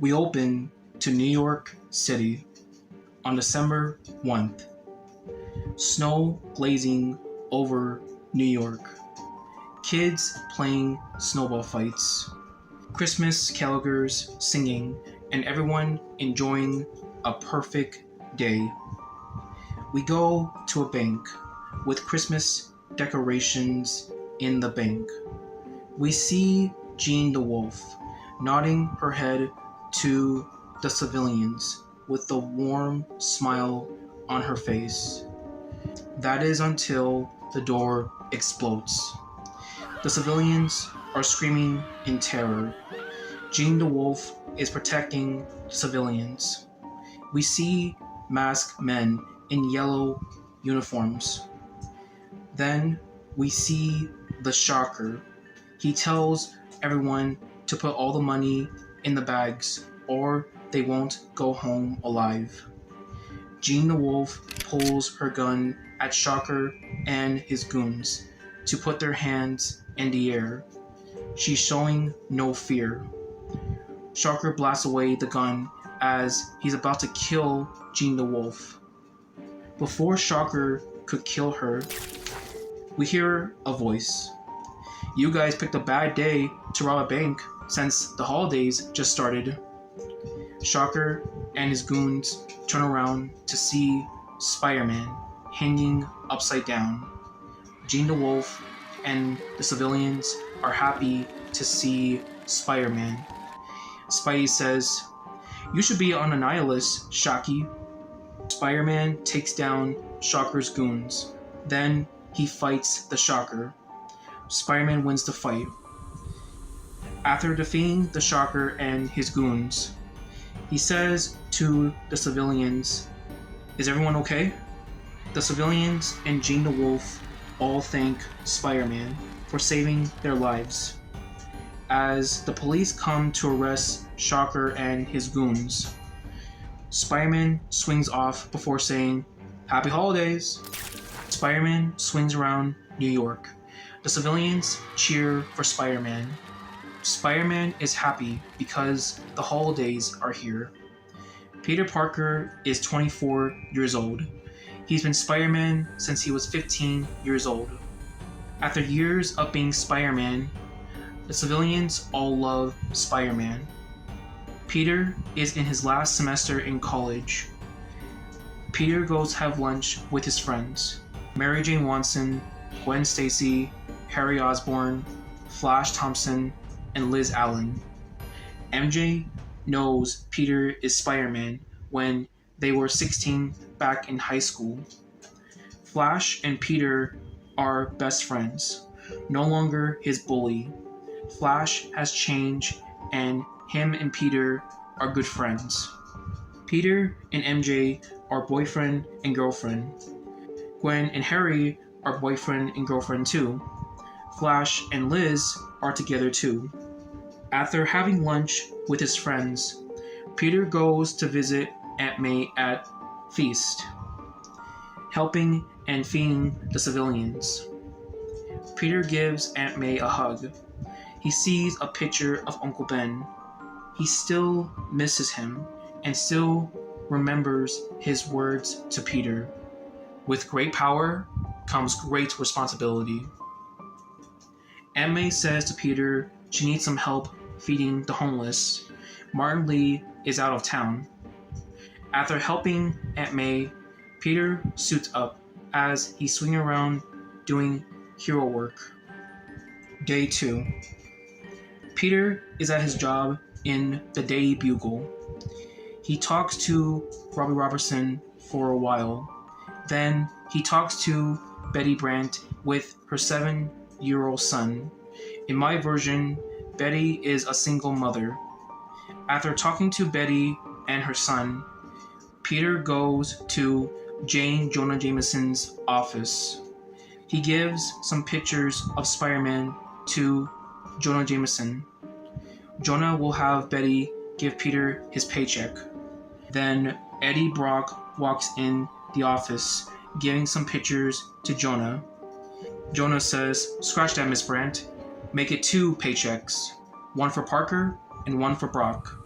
We open to New York City on December 1st. Snow glazing over New York. Kids playing snowball fights. Christmas carolers singing, and everyone enjoying a perfect day. We go to a bank with Christmas decorations in the bank. We see Jean the Wolf nodding her head to the civilians with a warm smile on her face. That is until the door explodes. The civilians are screaming in terror. Jean the Wolf is protecting the civilians. We see masked men in yellow uniforms. Then we see the Shocker. He tells everyone to put all the money in the bags or they won't go home alive. Jean the Wolf pulls her gun at Shocker and his goons to put their hands in the air. She's showing no fear. Shocker blasts away the gun as he's about to kill Jean the Wolf. Before Shocker could kill her, we hear a voice. You guys picked a bad day to rob a bank since the holidays just started. Shocker and his goons turn around to see Spider-Man hanging upside down. Jean the Wolf and the civilians are happy to see Spider-Man. Spidey says, "You should be on a nihilist, Shocky." Spider-Man takes down Shocker's goons. Then he fights the Shocker. Spider-Man wins the fight. After defeating the Shocker and his goons, he says to the civilians, "Is everyone okay?" The civilians and Jean the Wolf all thank Spider-Man for saving their lives. As the police come to arrest Shocker and his goons, Spider-Man swings off before saying, "Happy Holidays!" Spider-Man swings around New York. The civilians cheer for Spider-Man. Spider-Man is happy because the holidays are here. Peter Parker is 24 years old. He's been Spider-Man since he was 15 years old. After years of being Spider-Man, the civilians all love Spider-Man. Peter is in his last semester in college. Peter goes have lunch with his friends. Mary Jane Watson, Gwen Stacy, Harry Osborn, Flash Thompson, and Liz Allen. MJ knows Peter is Spider-Man when they were 16 back in high school. Flash and Peter are best friends, no longer his bully. Flash has changed and him and Peter are good friends. Peter and MJ are boyfriend and girlfriend. Gwen and Harry are boyfriend and girlfriend too. Flash and Liz are together too. After having lunch with his friends, Peter goes to visit Aunt May at Feast, helping and feeding the civilians. Peter gives Aunt May a hug. He sees a picture of Uncle Ben. He still misses him and still remembers his words to Peter. With great power comes great responsibility. Aunt May says to Peter she needs some help feeding the homeless. Martin Lee is out of town. After helping Aunt May, Peter suits up as he's swinging around doing hero work. Day 2. Peter is at his job in the Daily Bugle. He talks to Robbie Robertson for a while. Then he talks to Betty Brant with her 7-year-old son. In my version, Betty is a single mother. After talking to Betty and her son, Peter goes to Jane Jonah Jameson's office. He gives some pictures of Spider-Man to Jonah Jameson. Jonah will have Betty give Peter his paycheck. Then Eddie Brock walks in the office, giving some pictures to Jonah. Jonah says, "Scratch that, Miss Brandt. Make it 2 paychecks. One for Parker and one for Brock."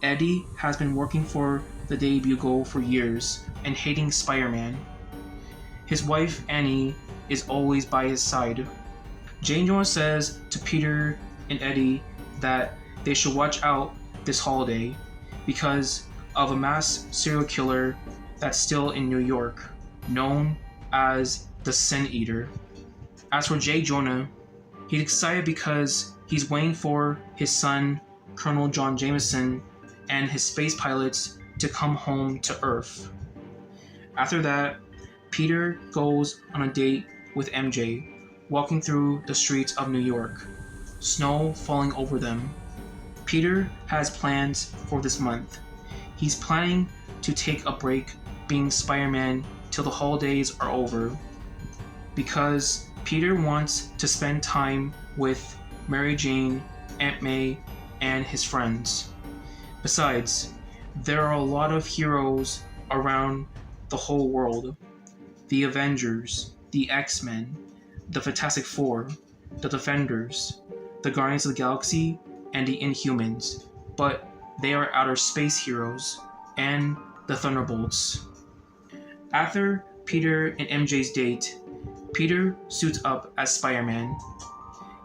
Eddie has been working for the Daily Bugle for years and hating Spider-Man. His wife, Annie, is always by his side. Jane Jonah says to Peter and Eddie that they should watch out this holiday because of a mass serial killer that's still in New York, known as the Sin Eater. As for Jay Jonah, he's excited because he's waiting for his son, Colonel John Jameson, and his space pilots to come home to Earth. After that, Peter goes on a date with MJ, walking through the streets of New York, snow falling over them. Peter has plans for this month. He's planning to take a break being Spider-Man till the holidays are over, because Peter wants to spend time with Mary Jane, Aunt May, and his friends. Besides, there are a lot of heroes around the whole world. The Avengers, the X-Men, the Fantastic Four, the Defenders, the Guardians of the Galaxy, and the Inhumans, but they are outer space heroes, and the Thunderbolts. After Peter and MJ's date, Peter suits up as Spider-Man.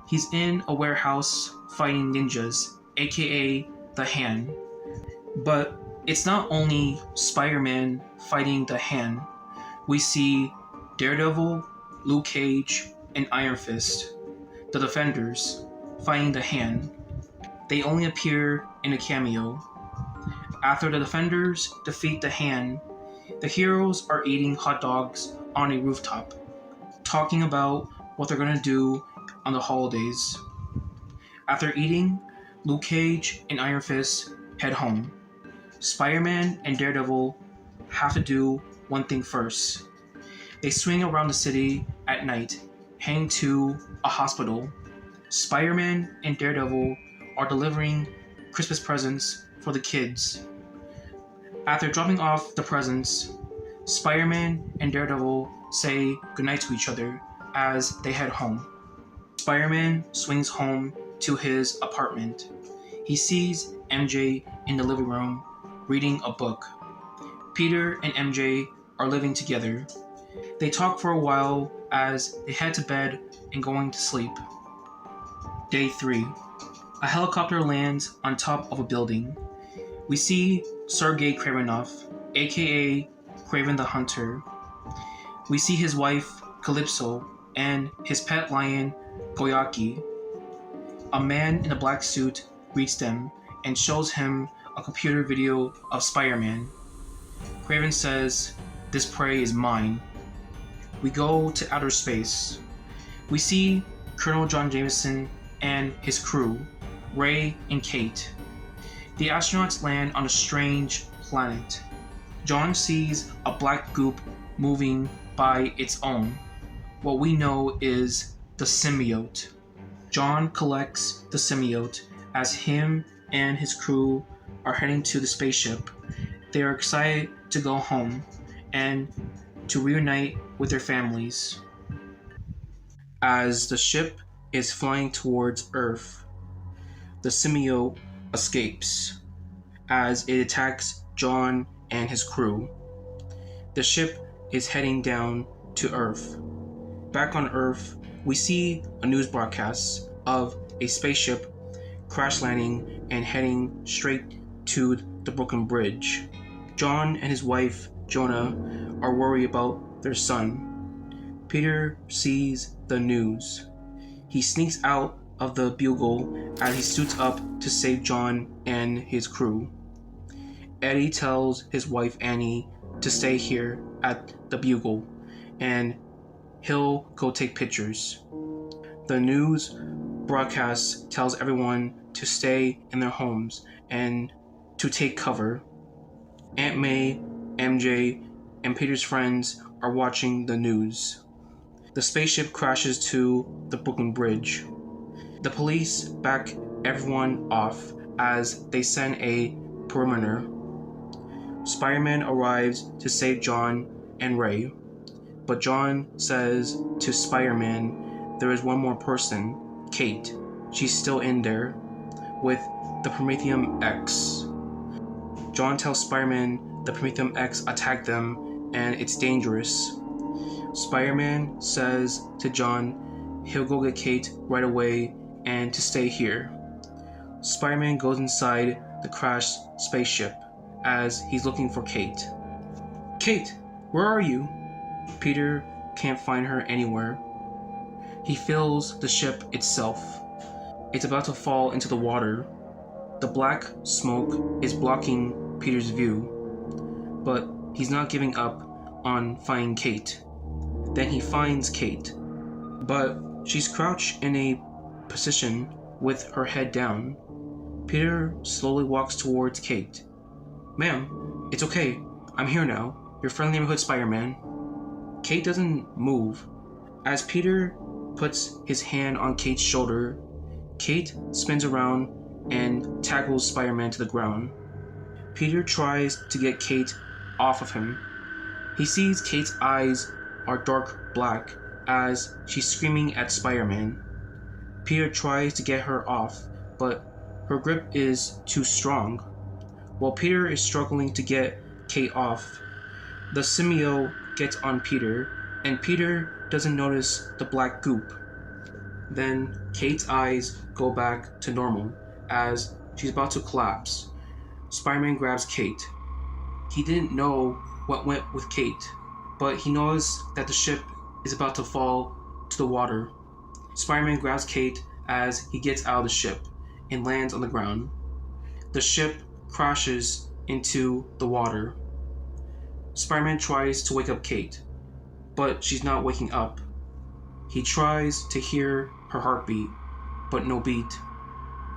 He's in a warehouse fighting ninjas, aka the Hand. But it's not only Spider-Man fighting the Hand. We see Daredevil, Luke Cage, and Iron Fist, the Defenders, fighting the Hand. They only appear in a cameo. After the Defenders defeat the Hand, the heroes are eating hot dogs on a rooftop, talking about what they're gonna do on the holidays. After eating, Luke Cage and Iron Fist head home. Spider-Man and Daredevil have to do one thing first. They swing around the city at night, heading to a hospital. Spider-Man and Daredevil are delivering Christmas presents for the kids. After dropping off the presents, Spider-Man and Daredevil say goodnight to each other as they head home. Spider-Man swings home to his apartment. He sees MJ in the living room reading a book. Peter and MJ are living together. They talk for a while as they head to bed and going to sleep. Day 3. A helicopter lands on top of a building. We see Sergei Kravenov, aka Kraven the Hunter. We see his wife, Calypso, and his pet lion, Goyaki. A man in a black suit greets them and shows him a computer video of Spider-Man. Kraven says, "This prey is mine." We go to outer space. We see Colonel John Jameson and his crew, Ray and Kate. The astronauts land on a strange planet. John sees a black goop moving by its own. What we know is the symbiote. John collects the symbiote as him and his crew are heading to the spaceship. They are excited to go home and to reunite with their families. As the ship is flying towards Earth, the symbiote escapes as it attacks John and his crew. The ship is heading down to Earth. Back on Earth, we see a news broadcast of a spaceship crash landing and heading straight to the Brooklyn Bridge. John and his wife, Jonah, are worried about their son. Peter sees the news. He sneaks out of the Bugle as he suits up to save John and his crew. Eddie tells his wife Annie to stay here at the Bugle and he'll go take pictures. The news broadcast tells everyone to stay in their homes and to take cover. Aunt May, MJ, and Peter's friends are watching the news. The spaceship crashes to the Brooklyn Bridge. The police back everyone off as they send a perimeter. Spider-Man arrives to save John and Ray, but John says to Spider-Man there is one more person, Kate. She's still in there with the Prometheum X. John tells Spider-Man the Prometheum X attacked them and it's dangerous. Spider-Man says to John he'll go get Kate right away and to stay here. Spider-Man goes inside the crashed spaceship as he's looking for Kate. Kate, where are you? Peter can't find her anywhere. He feels the ship itself. It's about to fall into the water. The black smoke is blocking Peter's view, but he's not giving up on finding Kate. Then he finds Kate, but she's crouched in a position with her head down. Peter slowly walks towards Kate. Ma'am, it's okay. I'm here now. Your friendly neighborhood Spider-Man. Kate doesn't move. As Peter puts his hand on Kate's shoulder, Kate spins around and tackles Spider-Man to the ground. Peter tries to get Kate off of him. He sees Kate's eyes are dark black as she's screaming at Spider-Man. Peter tries to get her off, but her grip is too strong. While Peter is struggling to get Kate off, the symbiote gets on Peter, and Peter doesn't notice the black goop. Then Kate's eyes go back to normal as she's about to collapse. Spider-Man grabs Kate. He didn't know what went with Kate, but he knows that the ship is about to fall to the water. Spider-Man grabs Kate as he gets out of the ship and lands on the ground. The ship crashes into the water. Spider-Man tries to wake up Kate, but she's not waking up. He tries to hear her heartbeat, but no beat.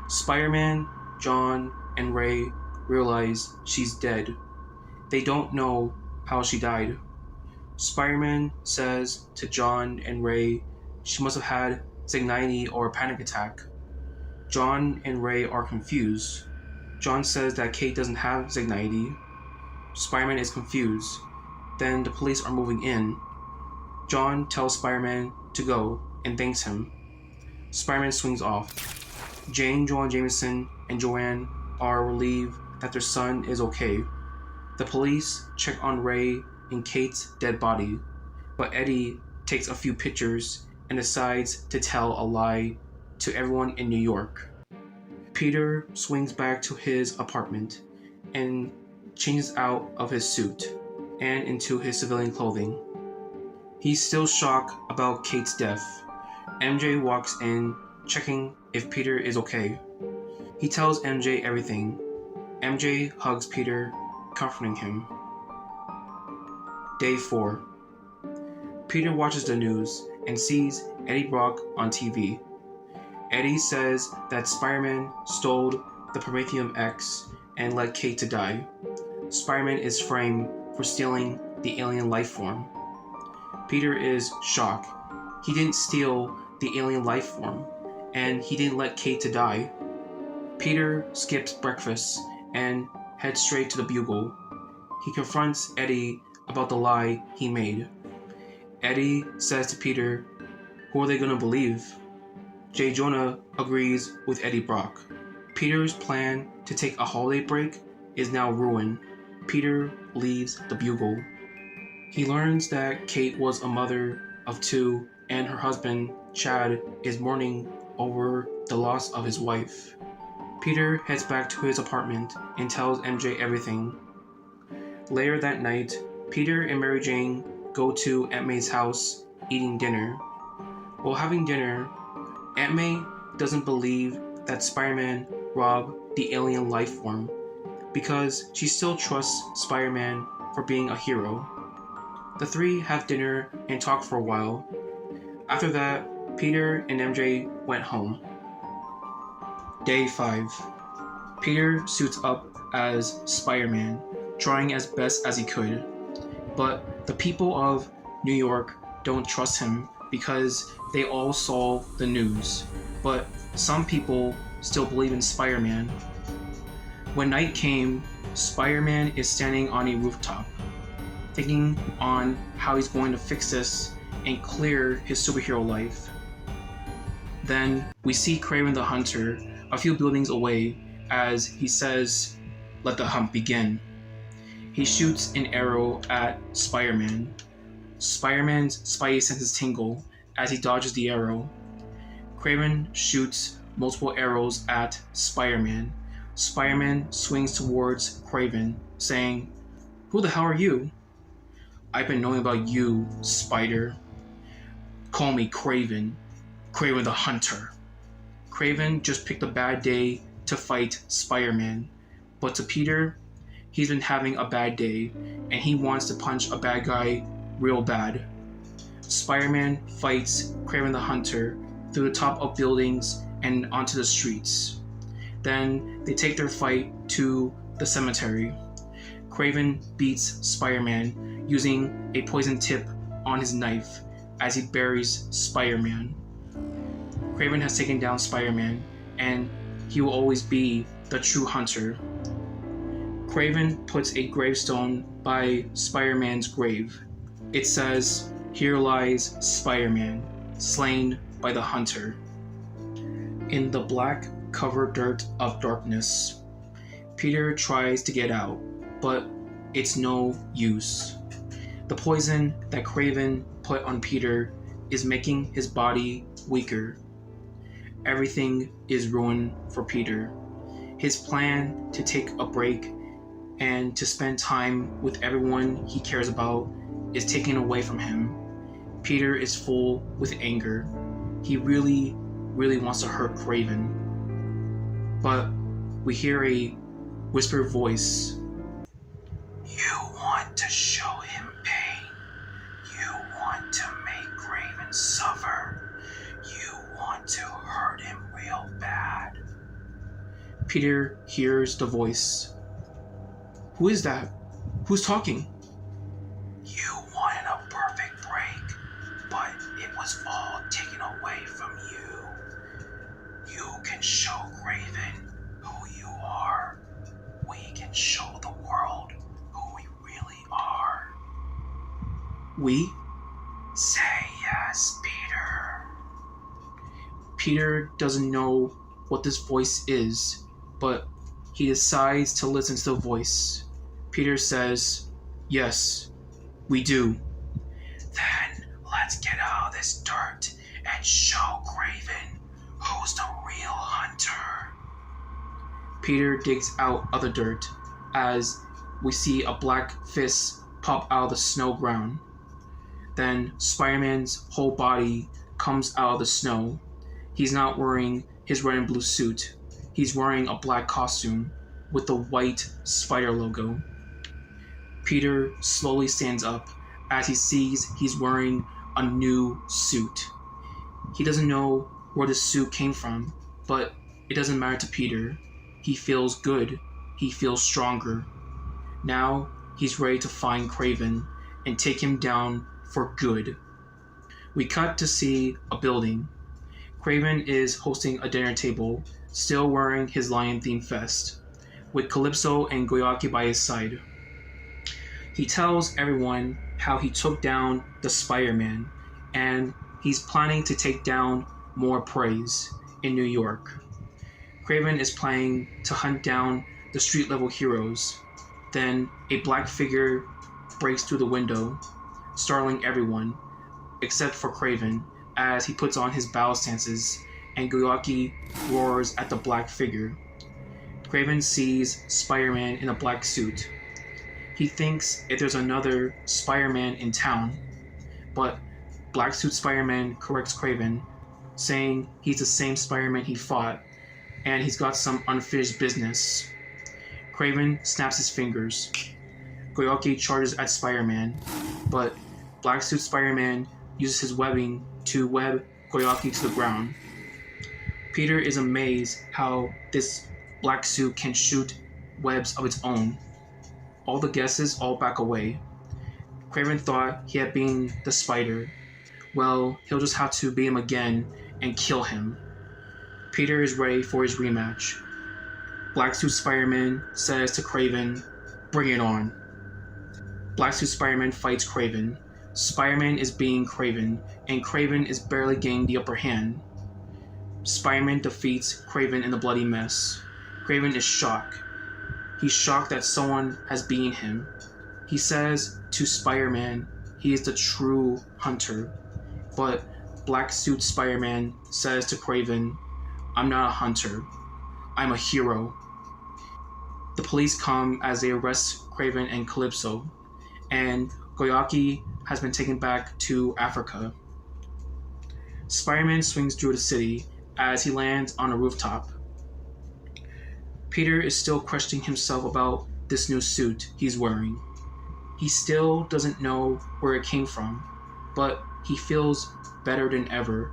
Spider-Man, John, and Ray realize she's dead. They don't know how she died. Spider-Man says to John and Ray she must have had anxiety or a panic attack. John and Ray are confused. John says that Kate doesn't have anxiety. Spider-Man is confused. Then the police are moving in. John tells Spider-Man to go and thanks him. Spider-Man swings off. Jane, Joanne Jameson, and Joanne are relieved that their son is okay. The police check on Ray and Kate's dead body, but Eddie takes a few pictures and decides to tell a lie to everyone in New York. Peter swings back to his apartment and changes out of his suit and into his civilian clothing. He's still shocked about Kate's death. MJ walks in, checking if Peter is okay. He tells MJ everything. MJ hugs Peter, comforting him. Day 4. Peter watches the news and sees Eddie Brock on TV. Eddie says that Spider-Man stole the Prometheum X and led Kate to die. Spider-Man is framed for stealing the alien life form. Peter is shocked. He didn't steal the alien life form, and he didn't let Kate to die. Peter skips breakfast and heads straight to the Bugle. He confronts Eddie about the lie he made. Eddie says to Peter, "Who are they gonna believe?" J. Jonah agrees with Eddie Brock. Peter's plan to take a holiday break is now ruined. Peter leaves the Bugle. He learns that Kate was a mother of 2 and her husband, Chad, is mourning over the loss of his wife. Peter heads back to his apartment and tells MJ everything. Later that night, Peter and Mary Jane go to Aunt May's house, eating dinner. While having dinner, Aunt May doesn't believe that Spider-Man robbed the alien life form because she still trusts Spider-Man for being a hero. The three have dinner and talk for a while. After that, Peter and MJ went home. Day 5. Peter suits up as Spider-Man, trying as best as he could. But the people of New York don't trust him because they all saw the news. But some people still believe in Spider-Man. When night came, Spider-Man is standing on a rooftop, thinking on how he's going to fix this and clear his superhero life. Then we see Kraven the Hunter a few buildings away as he says, let the hunt begin. He shoots an arrow at Spider-Man. Spider-Man's spidey senses tingle as he dodges the arrow. Kraven shoots multiple arrows at Spider-Man. Spider-Man swings towards Kraven, saying, "Who the hell are you?" "I've been knowing about you, Spider. Call me Kraven. Kraven the Hunter." Kraven just picked a bad day to fight Spider-Man, but to Peter, he's been having a bad day, and he wants to punch a bad guy real bad. Spider-Man fights Kraven the Hunter through the top of buildings and onto the streets. Then they take their fight to the cemetery. Kraven beats Spider-Man using a poison tip on his knife as he buries Spider-Man. Kraven has taken down Spider-Man, and he will always be the true hunter. Kraven puts a gravestone by Spider-Man's grave. It says, "Here lies Spider-Man, slain by the hunter." In the black covered dirt of darkness, Peter tries to get out, but it's no use. The poison that Kraven put on Peter is making his body weaker. Everything is ruined for Peter. His plan to take a break and to spend time with everyone he cares about is taken away from him. Peter is full with anger. He really wants to hurt Kraven. But we hear a whispered voice. "You want to show him pain. You want to make Kraven suffer. You want to hurt him real bad." Peter hears the voice. "Who is that? Who's talking?" "You wanted a perfect break, but it was all taken away from you. You can show Kraven who you are. We can show the world who we really are." "We?" "Say yes, Peter." Peter doesn't know what this voice is, but he decides to listen to the voice. Peter says, "Yes, we do." "Then let's get out of this dirt and show Kraven who's the real hunter." Peter digs out of the dirt as we see a black fist pop out of the snow ground. Then Spider-Man's whole body comes out of the snow. He's not wearing his red and blue suit. He's wearing a black costume with the white spider logo. Peter slowly stands up as he sees he's wearing a new suit. He doesn't know where the suit came from, but it doesn't matter to Peter. He feels good. He feels stronger. Now he's ready to find Kraven and take him down for good. We cut to see a building. Kraven is hosting a dinner table, still wearing his lion-themed vest, with Calypso and Goyaki by his side. He tells everyone how he took down the Spider-Man, and he's planning to take down more preys in New York. Kraven is planning to hunt down the street-level heroes. Then a black figure breaks through the window, startling everyone, except for Kraven, as he puts on his battle stances and Goyaki roars at the black figure. Kraven sees Spider-Man in a black suit. He thinks if there's another Spider-Man in town, but Black Suit Spider-Man corrects Kraven, saying he's the same Spider-Man he fought, and he's got some unfinished business. Kraven snaps his fingers. Goyaki charges at Spider-Man, but Black Suit Spider-Man uses his webbing to web Goyaki to the ground. Peter is amazed how this black suit can shoot webs of its own. All the guesses all back away. Kraven thought he had been the spider. Well, he'll just have to beat him again and kill him. Peter is ready for his rematch. Black Suit Spider-Man says to Kraven, "Bring it on." Black Suit Spider-Man fights Kraven. Spider-Man is beating Kraven, and Kraven is barely getting the upper hand. Spider-Man defeats Kraven in the bloody mess. Kraven is shocked. He's shocked that someone has beaten him. He says to Spider-Man he is the true hunter, but Black Suit Spider-Man says to Kraven, "I'm not a hunter, I'm a hero." The police come as they arrest Kraven and Calypso, and Goyaki has been taken back to Africa. Spider-Man swings through the city as he lands on a rooftop. Peter is still questioning himself about this new suit he's wearing. He still doesn't know where it came from, but he feels better than ever.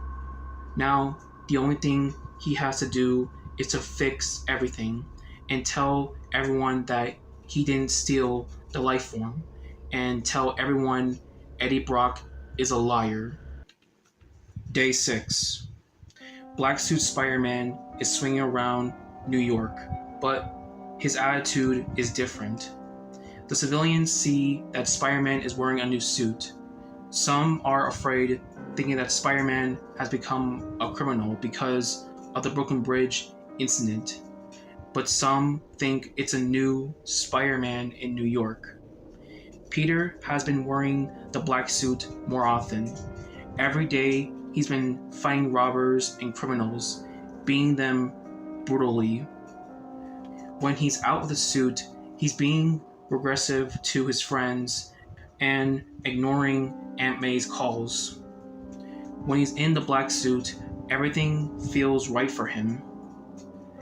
Now, the only thing he has to do is to fix everything and tell everyone that he didn't steal the life form, and tell everyone Eddie Brock is a liar. Day 6. Black Suit Spider-Man is swinging around New York, but his attitude is different. The civilians see that Spider-Man is wearing a new suit. Some are afraid, thinking that Spider-Man has become a criminal because of the Brooklyn Bridge incident. But some think it's a new Spider-Man in New York. Peter has been wearing the black suit more often. Every day he's been fighting robbers and criminals, beating them brutally. When he's out of the suit, he's being regressive to his friends and ignoring Aunt May's calls. When he's in the black suit, everything feels right for him.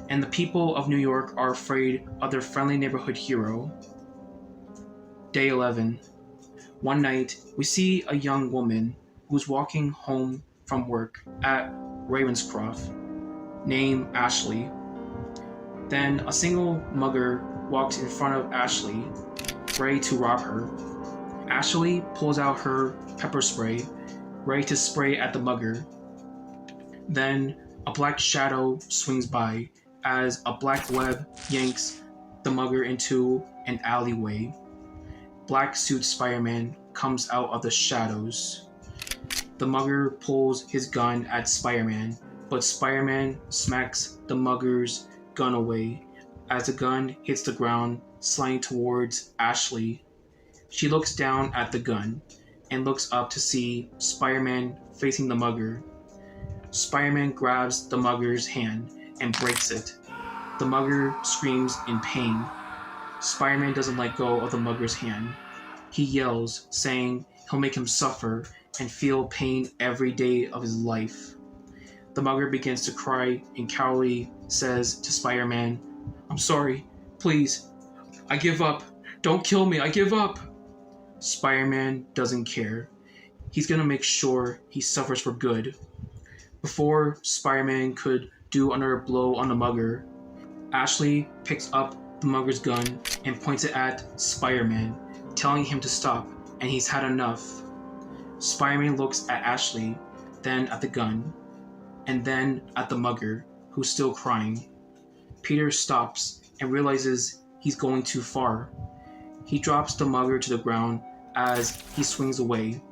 And the people of New York are afraid of their friendly neighborhood hero. Day 11. One night, we see a young woman who's walking home from work at Ravenscroft, named Ashley. Then a single mugger walks in front of Ashley, ready to rob her. Ashley pulls out her pepper spray, ready to spray at the mugger. Then a black shadow swings by as a black web yanks the mugger into an alleyway. Black Suit Spider-Man comes out of the shadows. The mugger pulls his gun at Spider-Man, but Spider-Man smacks the mugger's gun away as the gun hits the ground, sliding towards Ashley. She looks down at the gun and looks up to see Spider-Man facing the mugger. Spider-Man grabs the mugger's hand and breaks it. The mugger screams in pain. Spider-Man doesn't let go of the mugger's hand. He yells, saying he'll make him suffer and feel pain every day of his life. The mugger begins to cry and cowardly says to Spider-Man, "I'm sorry, please, I give up. Don't kill me, I give up." Spider-Man doesn't care. He's gonna make sure he suffers for good. Before Spider-Man could do another blow on the mugger, Ashley picks up the mugger's gun and points it at Spider-Man, telling him to stop, and he's had enough. Spider-Man looks at Ashley, then at the gun, and then at the mugger, who's still crying. Peter stops and realizes he's going too far. He drops the mugger to the ground as he swings away.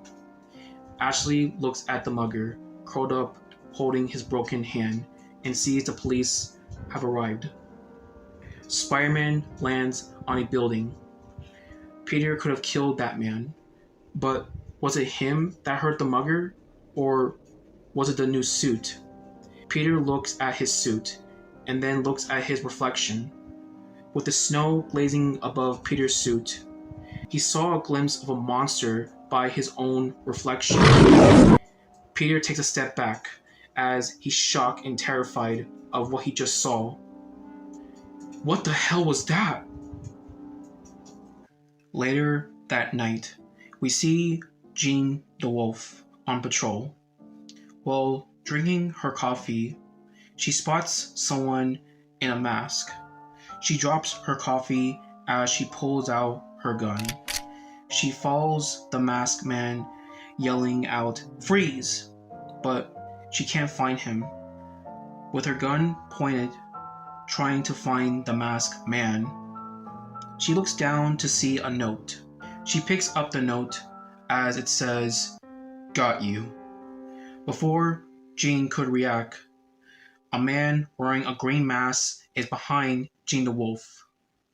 Ashley looks at the mugger, curled up, holding his broken hand, and sees the police have arrived. Spider-Man lands on a building. Peter could have killed that man, but was it him that hurt the mugger, or was it the new suit? Peter looks at his suit, and then looks at his reflection. With the snow blazing above Peter's suit, he saw a glimpse of a monster by his own reflection. Peter takes a step back as he's shocked and terrified of what he just saw. What the hell was that? Later that night, we see Jean the Wolf on patrol. While drinking her coffee, she spots someone in a mask. She drops her coffee as she pulls out her gun. She follows the masked man, yelling out, "Freeze!" But she can't find him. With her gun pointed, trying to find the masked man, she looks down to see a note. She picks up the note as it says, "Got you." Before Jean could react, a man wearing a green mask is behind Jean the Wolf.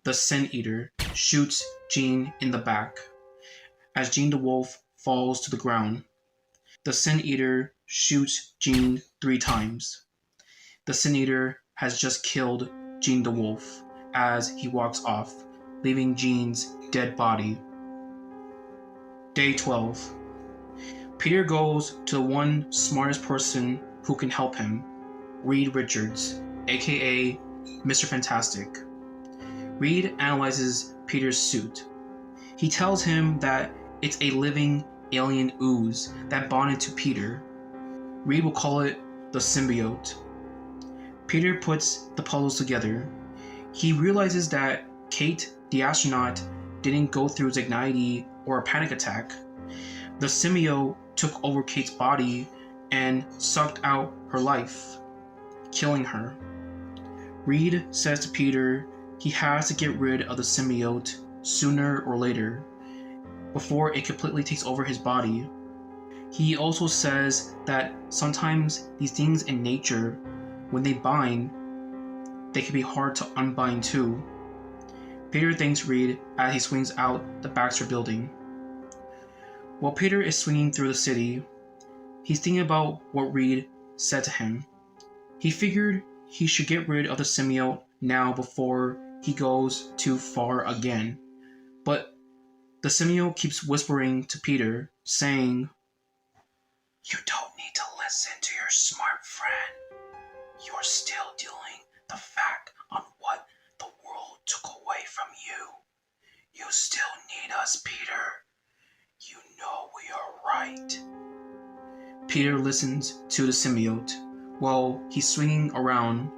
the Sin Eater shoots Jean in the back. As Jean the Wolf falls to the ground, the Sin Eater shoots Jean 3 times. The Sin Eater has just killed Jean the Wolf as he walks off, leaving Jean's dead body. Day 12. Peter goes to the one smartest person who can help him, Reed Richards, aka Mr. Fantastic. Reed analyzes Peter's suit. He tells him that it's a living alien ooze that bonded to Peter. Reed will call it the symbiote. Peter puts the puzzles together. He realizes that Kate, the astronaut, didn't go through anxiety or a panic attack. The symbiote took over Kate's body and sucked out her life, killing her. Reed says to Peter he has to get rid of the symbiote sooner or later, before it completely takes over his body. He also says that sometimes these things in nature, when they bind, they can be hard to unbind too. Peter thanks Reed as he swings out the Baxter building. While Peter is swinging through the city, he's thinking about what Reed said to him. He figured he should get rid of the symbiote now before he goes too far again. But the symbiote keeps whispering to Peter, saying, "You don't need to listen to your smart friend. You're still dealing the fact on what the world took away from you. You still need us, Peter. You know we are right." Peter listens to the symbiote. While he's swinging around,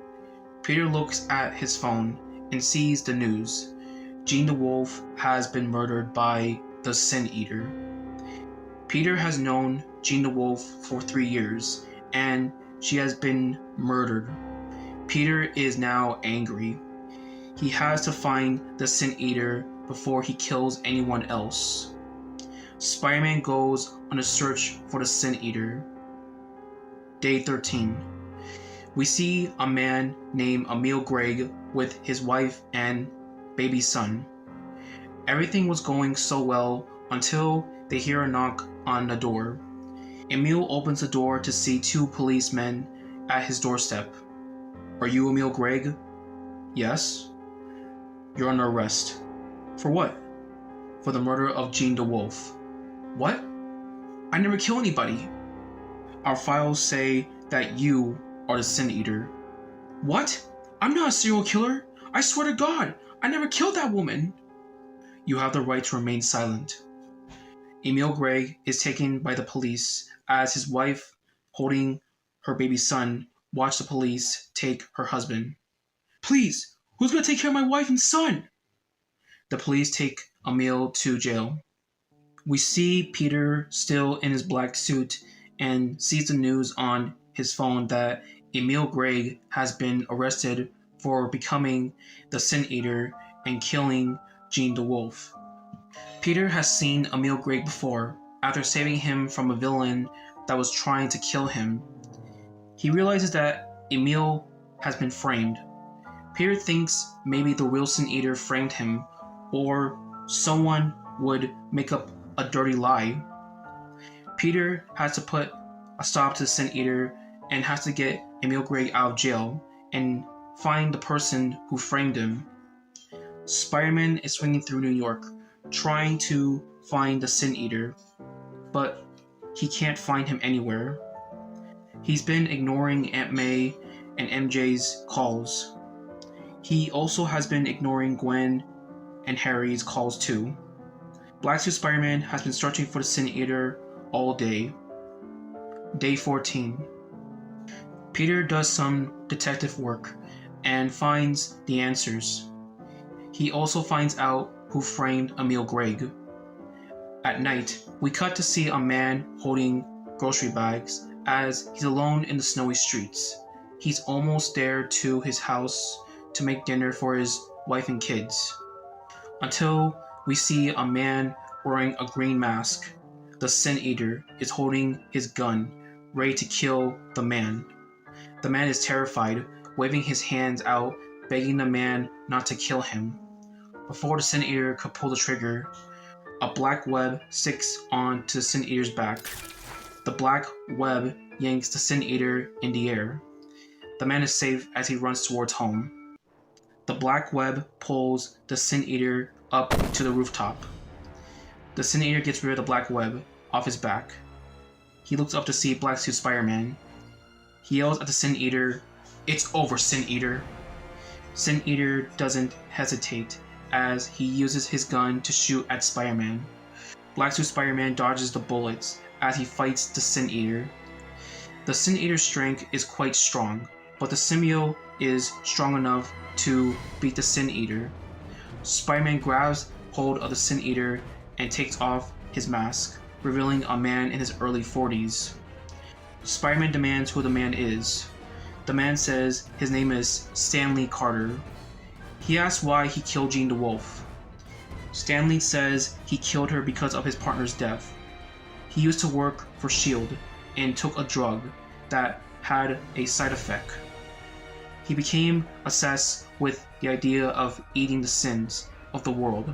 Peter looks at his phone and sees the news. Jean the Wolf has been murdered by the Sin Eater. Peter has known Jean the Wolf for 3 years, and she has been murdered. Peter is now angry. He has to find the Sin Eater before he kills anyone else. Spider-Man goes on a search for the Sin Eater. Day 13. We see a man named Emil Gregg with his wife and baby son. Everything was going so well until they hear a knock on the door. Emil opens the door to see 2 policemen at his doorstep. "Are you Emil Gregg?" "Yes." "You're under arrest." "For what?" "For the murder of Jean the Wolf." "What? I never kill anybody." "Our files say that you are the Sin Eater." "What? I'm not a serial killer. I swear to God, I never killed that woman." "You have the right to remain silent." Emil Gregg is taken by the police as his wife, holding her baby son, watch the police take her husband. "Please, who's going to take care of my wife and son?" The police take Emil to jail. We see Peter still in his black suit and sees the news on his phone that Emil Gregg has been arrested for becoming the Sin Eater and killing Jean the Wolf. Peter has seen Emil Gregg before, after saving him from a villain that was trying to kill him. He realizes that Emil has been framed. Peter thinks maybe the real Sin Eater framed him, or someone would make up a dirty lie. Peter has to put a stop to the Sin Eater and has to get Emil Gregg out of jail and find the person who framed him. Spider-Man is swinging through New York, trying to find the Sin Eater, but he can't find him anywhere. He's been ignoring Aunt May and MJ's calls. He also has been ignoring Gwen and Harry's calls too. Black Suit Spider-Man has been searching for the Sin Eater all day. Day 14. Peter does some detective work and finds the answers. He also finds out who framed Emil Gregg. At night, we cut to see a man holding grocery bags as he's alone in the snowy streets. He's almost there to his house to make dinner for his wife and kids, until we see a man wearing a green mask. The Sin Eater is holding his gun, ready to kill the man. The man is terrified, waving his hands out, begging the man not to kill him. Before the Sin Eater could pull the trigger, a black web sticks onto the Sin Eater's back. The black web yanks the Sin Eater in the air. The man is safe as he runs towards home. The black web pulls the Sin Eater up to the rooftop. The Sin Eater gets rid of the black web off his back. He looks up to see Black Suit Spider-Man. He yells at the Sin Eater, "It's over, Sin Eater!" Sin Eater doesn't hesitate as he uses his gun to shoot at Spider-Man. Black Suit Spider-Man dodges the bullets as he fights the Sin Eater. The Sin Eater's strength is quite strong, but the symbiote is strong enough to beat the Sin Eater. Spider-Man grabs hold of the Sin Eater and takes off his mask, revealing a man in his early 40s. Spider-Man demands who the man is. The man says his name is Stanley Carter. He asks why he killed Jean the Wolf. Stanley says he killed her because of his partner's death. He used to work for S.H.I.E.L.D. and took a drug that had a side effect. He became obsessed with the idea of eating the sins of the world.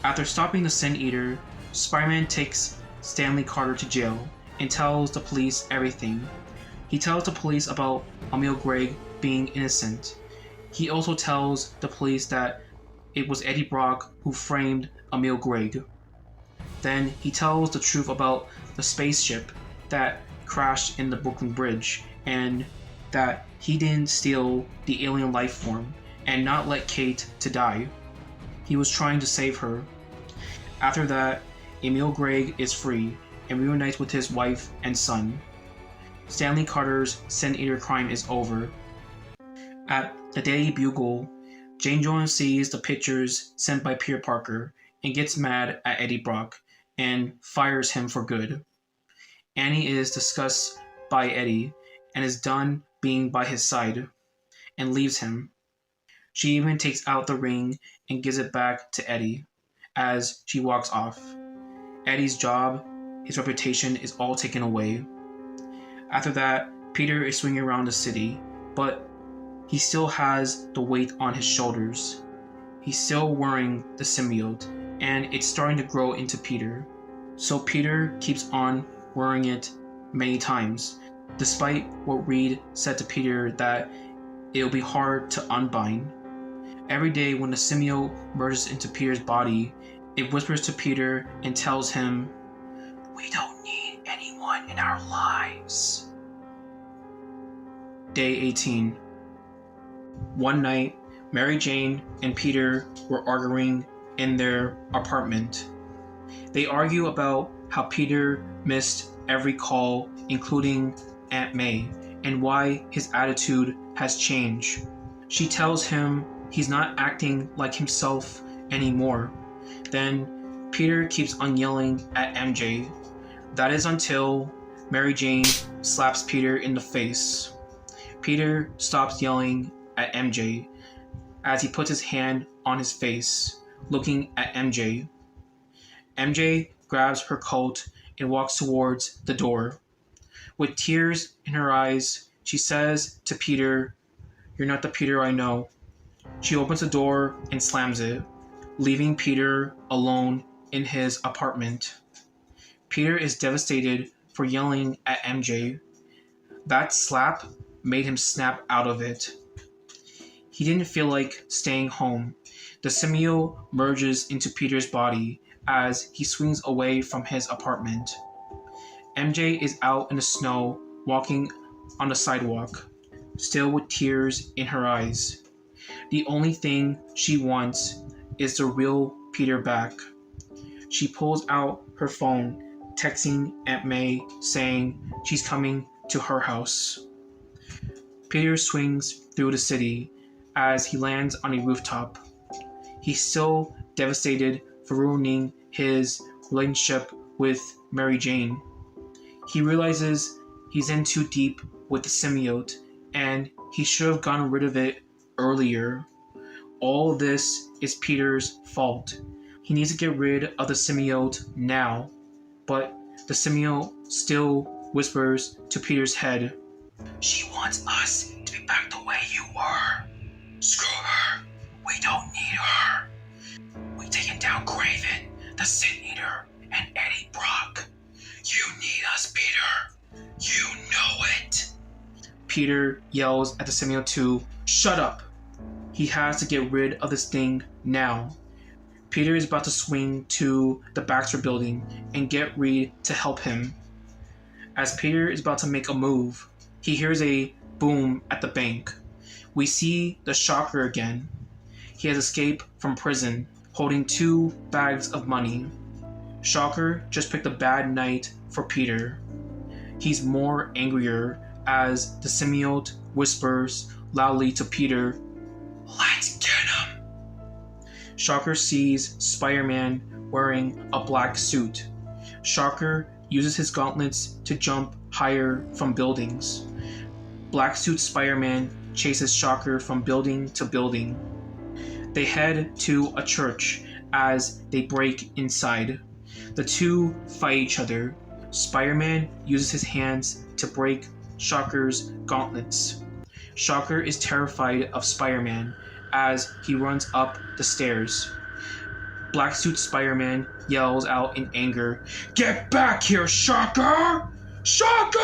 After stopping the Sin Eater, Spider-Man takes Stanley Carter to jail and tells the police everything. He tells the police about Emil Gregg being innocent. He also tells the police that it was Eddie Brock who framed Emil Gregg. Then he tells the truth about the spaceship that crashed in the Brooklyn Bridge and that he didn't steal the alien life form and not let Kate to die. He was trying to save her. After that, Emil Gregg is free and reunites with his wife and son. Stanley Carter's Sin Eater crime is over. At the Daily Bugle, Jane Jones sees the pictures sent by Peter Parker and gets mad at Eddie Brock and fires him for good. Annie is disgusted by Eddie and is done being by his side and leaves him. She even takes out the ring and gives it back to Eddie as she walks off. Eddie's job, his reputation is all taken away. After that, Peter is swinging around the city, but he still has the weight on his shoulders. He's still wearing the symbiote, and it's starting to grow into Peter. So Peter keeps on wearing it many times, despite what Reed said to Peter that it'll be hard to unbind. Every day when the symbiote merges into Peter's body, it whispers to Peter and tells him, "We don't need anyone in our lives." Day 18. One night, Mary Jane and Peter were arguing in their apartment. They argue about how Peter missed every call, including Aunt May, and why his attitude has changed. She tells him he's not acting like himself anymore. Then Peter keeps on yelling at MJ. That is until Mary Jane slaps Peter in the face. Peter stops yelling at MJ as he puts his hand on his face, looking at MJ. MJ grabs her coat and walks towards the door. With tears in her eyes, she says to Peter, "You're not the Peter I know." She opens the door and slams it, leaving Peter alone in his apartment. Peter is devastated for yelling at MJ. That slap made him snap out of it. He didn't feel like staying home. The symbiote merges into Peter's body as he swings away from his apartment. MJ is out in the snow, walking on the sidewalk, still with tears in her eyes. The only thing she wants is the real Peter back. She pulls out her phone, texting Aunt May, saying she's coming to her house. Peter swings through the city as he lands on a rooftop. He's still devastated for ruining his relationship with Mary Jane. He realizes he's in too deep with the symbiote and he should have gotten rid of it earlier. All this is Peter's fault. He needs to get rid of the symbiote now, but the symbiote still whispers to Peter's head, "She wants us to be back the way you were. Screw her. We don't need her." Peter yells at the symbiote to shut up. He has to get rid of this thing now. Peter is about to swing to the Baxter building and get Reed to help him. As Peter is about to make a move, he hears a boom at the bank. We see the Shocker again. He has escaped from prison, holding 2 bags of money. Shocker just picked a bad night for Peter. He's more angrier as the symbiote whispers loudly to Peter, "Let's get him!" Shocker sees Spider-Man wearing a black suit. Shocker uses his gauntlets to jump higher from buildings. Black suit Spider-Man chases Shocker from building to building. They head to a church as they break inside. The two fight each other. Spider-Man uses his hands to break Shocker's gauntlets. Shocker is terrified of Spider-Man as he runs up the stairs. Black suit Spider-Man yells out in anger, "Get back here, Shocker! Shocker!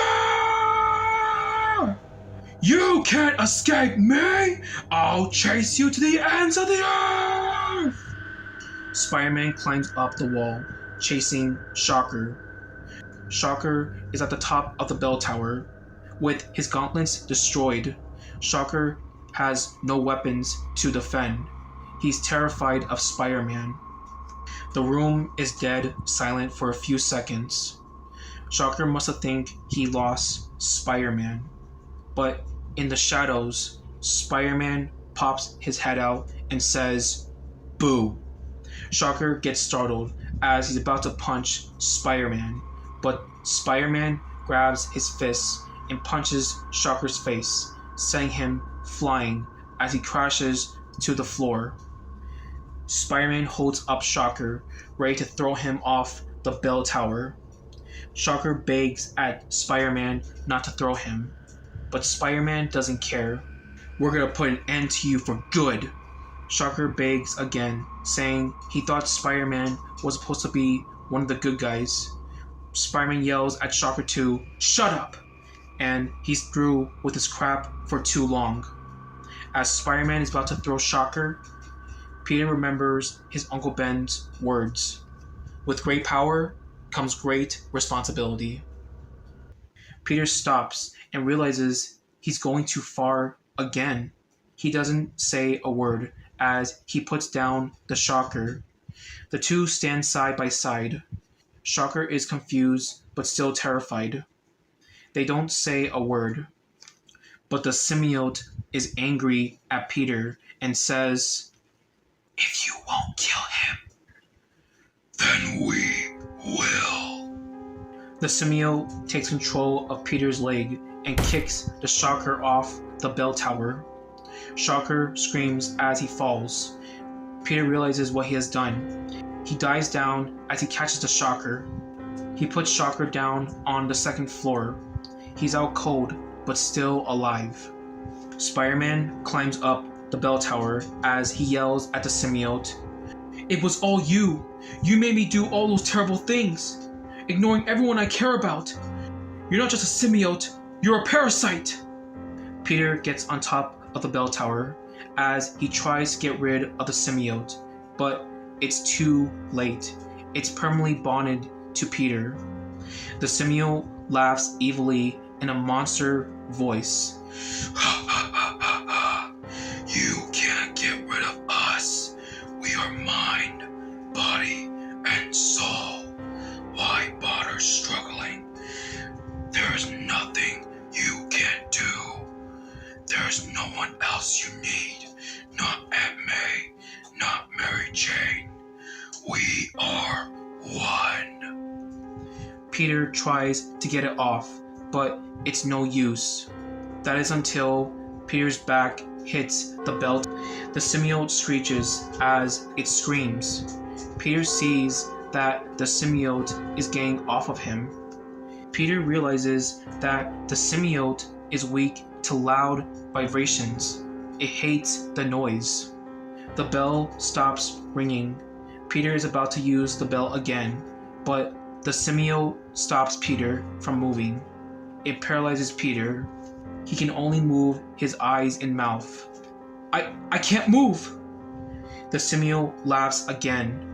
You can't escape me! I'll chase you to the ends of the earth!" Spider-Man climbs up the wall, chasing Shocker. Shocker is at the top of the bell tower, with his gauntlets destroyed. Shocker has no weapons to defend. He's terrified of Spider-Man. The room is dead silent for a few seconds. Shocker must think he lost Spider-Man. But in the shadows, Spider-Man pops his head out and says, "Boo." Shocker gets startled as he's about to punch Spider-Man, but Spider-Man grabs his fist and punches Shocker's face, sending him flying as he crashes to the floor. Spider-Man holds up Shocker, ready to throw him off the bell tower. Shocker begs at Spider-Man not to throw him, but Spider-Man doesn't care. "We're gonna put an end to you for good." Shocker begs again, saying he thought Spider-Man was supposed to be one of the good guys. Spider-Man yells at Shocker to shut up, and he's through with his crap for too long. As Spider-Man is about to throw Shocker, Peter remembers his Uncle Ben's words. With great power comes great responsibility. Peter stops and realizes he's going too far again. He doesn't say a word as he puts down the Shocker. The two stand side by side. Shocker is confused but still terrified. They don't say a word. But the symbiote is angry at Peter and says, "If you won't kill him, then we will." The symbiote takes control of Peter's leg and kicks the Shocker off the bell tower. Shocker screams as he falls. Peter realizes what he has done. He dives down as he catches the Shocker. He puts Shocker down on the second floor. He's out cold, but still alive. Spider-Man climbs up the bell tower as he yells at the symbiote, "It was all you! You made me do all those terrible things, ignoring everyone I care about. You're not just a symbiote, you're a parasite!" Peter gets on top of the bell tower as he tries to get rid of the symbiote, but it's too late. It's permanently bonded to Peter. The symbiote laughs evilly in a monster voice. "You can't get rid of us. We are mind, body, and soul. Why bother struggling? There's nothing you can't do. There's no one else you need. Not Aunt May, not Mary Jane. We are one." Peter tries to get it off, but it's no use. That is until Peter's back hits the belt. The symbiote screeches as it screams. Peter sees that the symbiote is getting off of him. Peter realizes that the symbiote is weak to loud vibrations. It hates the noise. The bell stops ringing. Peter is about to use the bell again, but the symbiote stops Peter from moving. It paralyzes Peter. He can only move his eyes and mouth. I can't move! The simio laughs again.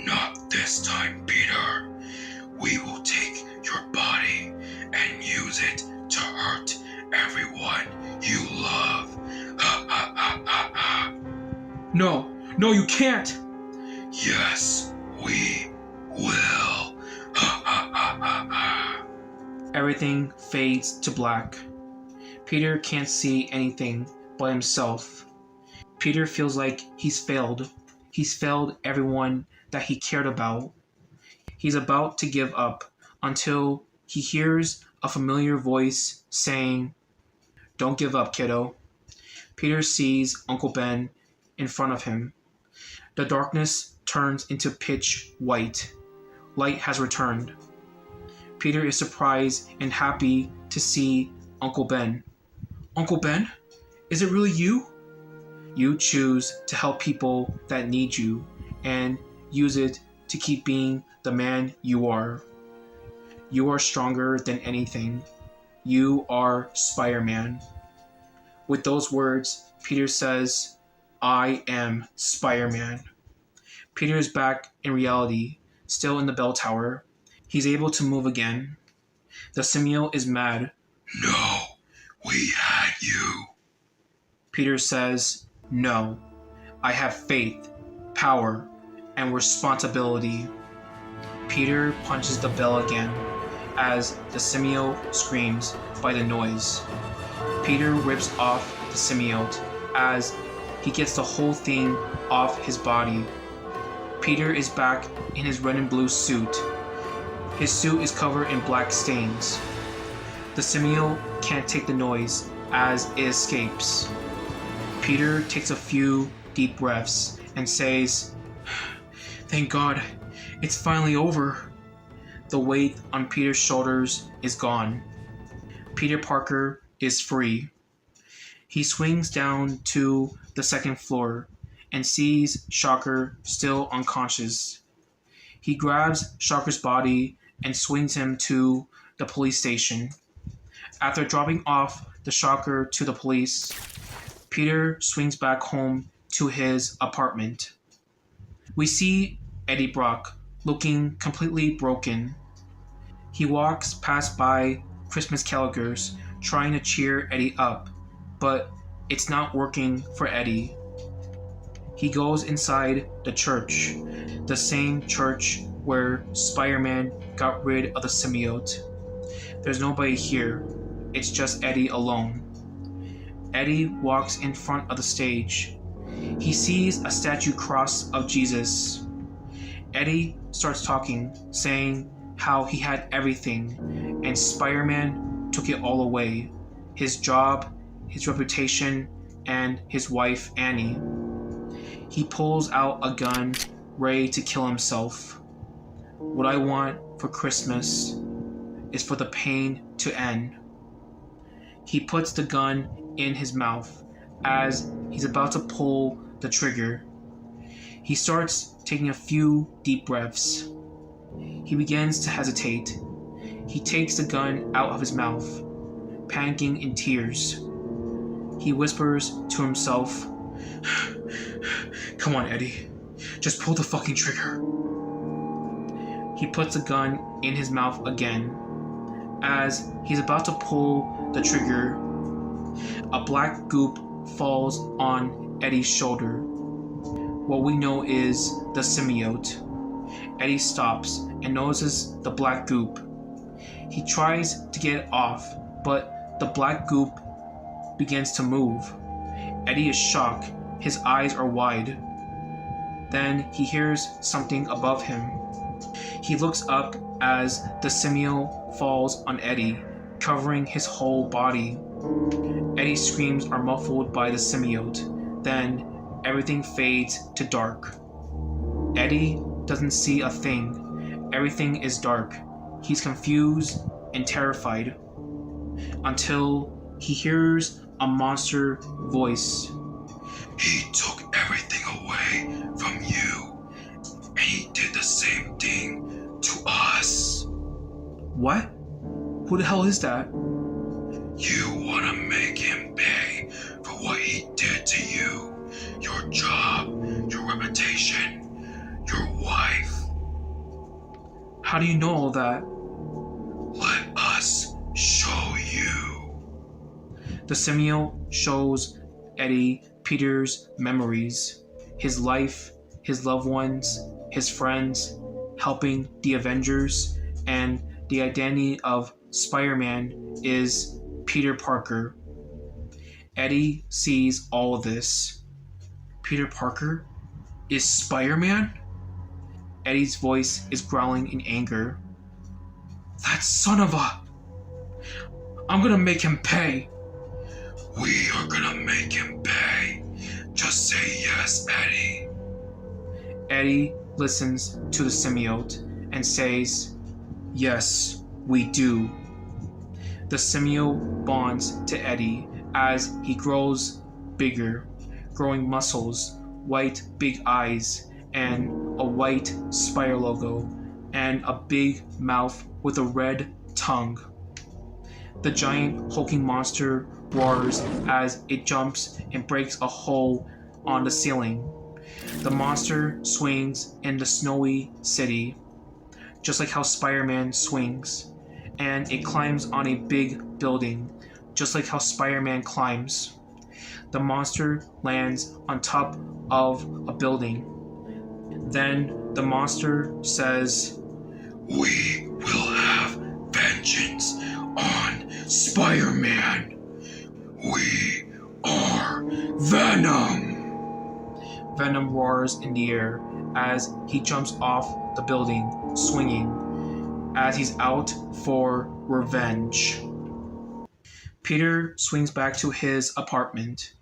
Not this time, Peter. We will take your body and use it to hurt everyone you love. No, you can't! Yes, we will. Everything fades to black. Peter can't see anything but himself. Peter feels like he's failed. He's failed everyone that he cared about. He's about to give up until he hears a familiar voice saying, "Don't give up, kiddo." Peter sees Uncle Ben in front of him. The darkness turns into pitch white. Light has returned. Peter is surprised and happy to see Uncle Ben. "Uncle Ben? Is it really you?" You choose to help people that need you and use it to keep being the man you are. You are stronger than anything. You are Spider-Man. With those words, Peter says, "I am Spider-Man." Peter is back in reality, still in the bell tower. He's able to move again. The simio is mad. No, we had you. Peter says, "No, I have faith, power, and responsibility." Peter punches the bell again as the simio screams by the noise. Peter rips off the symbiote as he gets the whole thing off his body. Peter is back in his red and blue suit. His suit is covered in black stains. The symbiote can't take the noise as it escapes. Peter takes a few deep breaths and says, "Thank God, it's finally over." The weight on Peter's shoulders is gone. Peter Parker is free. He swings down to the second floor and sees Shocker still unconscious. He grabs Shocker's body and swings him to the police station. After dropping off the Shocker to the police, Peter swings back home to his apartment. We see Eddie Brock looking completely broken. He walks past by Christmas carolers trying to cheer Eddie up, but it's not working for Eddie. He goes inside the church, the same church where Spider-Man got rid of the symbiote. There's nobody here. It's just Eddie alone. Eddie walks in front of the stage. He sees a statue cross of Jesus. Eddie starts talking, saying how he had everything, and Spider-Man took it all away. His job, his reputation, and his wife, Annie. He pulls out a gun, ready to kill himself. What I want for Christmas is for the pain to end. He puts the gun in his mouth as he's about to pull the trigger. He starts taking a few deep breaths. He begins to hesitate. He takes the gun out of his mouth, panicking in tears. He whispers to himself, "Come on, Eddie. Just pull the fucking trigger." He puts the gun in his mouth again. As he's about to pull the trigger, a black goop falls on Eddie's shoulder. What we know is the symbiote. Eddie stops and notices the black goop. He tries to get it off, but the black goop begins to move. Eddie is shocked. His eyes are wide. Then he hears something above him. He looks up as the symbiote falls on Eddie, covering his whole body. Eddie's screams are muffled by the symbiote. Then everything fades to dark. Eddie doesn't see a thing. Everything is dark. He's confused and terrified until he hears a monster voice. "He took everything away from you, and he did the same thing to us." What? Who the hell is that? You want to make him pay for what he did to you, your job, your reputation, your wife. How do you know all that? Let us show you. The symbiote shows Eddie Peter's memories, his life, his loved ones, his friends, helping the Avengers, and the identity of Spider-Man is Peter Parker. Eddie sees all of this. Peter Parker is Spider-Man? Eddie's voice is growling in anger. That son of a... I'm gonna make him pay. We are gonna make him pay. Just say yes, Eddie. Eddie listens to the symbiote and says, yes, we do. The symbiote bonds to Eddie as he grows bigger, growing muscles, white big eyes, and a white spider logo, and a big mouth with a red tongue. The giant hulking monster roars as it jumps and breaks a hole on the ceiling. The monster swings in the snowy city, just like how Spider-Man swings, and it climbs on a big building, just like how Spider-Man climbs. The monster lands on top of a building. Then the monster says, we will have vengeance on Spider-Man. We are Venom. Venom roars in the air as he jumps off the building, swinging, as he's out for revenge. Peter swings back to his apartment.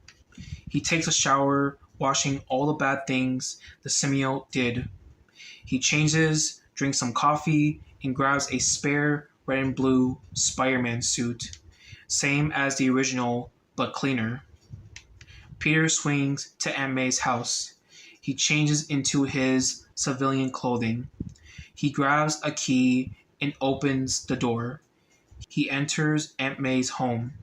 He takes a shower, washing all the bad things the symbiote did. He changes, drinks some coffee, and grabs a spare red and blue Spider-Man suit, same as the original, but cleaner. Peter swings to Aunt May's house. He changes into his civilian clothing. He grabs a key and opens the door. He enters Aunt May's home.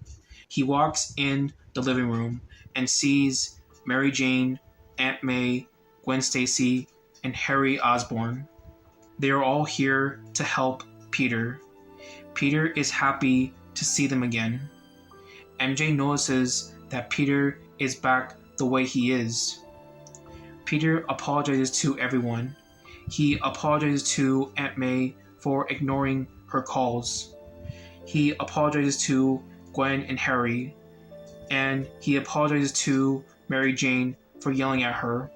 He walks in the living room and sees Mary Jane, Aunt May, Gwen Stacy, and Harry Osborn. They are all here to help Peter. Peter is happy to see them again. MJ notices that Peter is back the way he is. Peter apologizes to everyone. He apologizes to Aunt May for ignoring her calls. He apologizes to Gwen and Harry. And he apologizes to Mary Jane for yelling at her.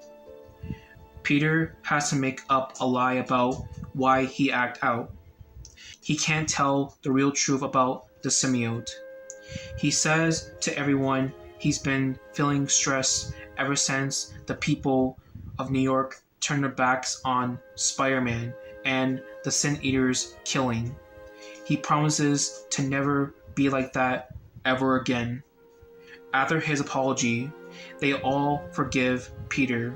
Peter has to make up a lie about why he acted out. He can't tell the real truth about the symbiote. He says to everyone he's been feeling stress ever since the people of New York turned their backs on Spider-Man and the Sin Eater's killing. He promises to never be like that ever again. After his apology, they all forgive Peter.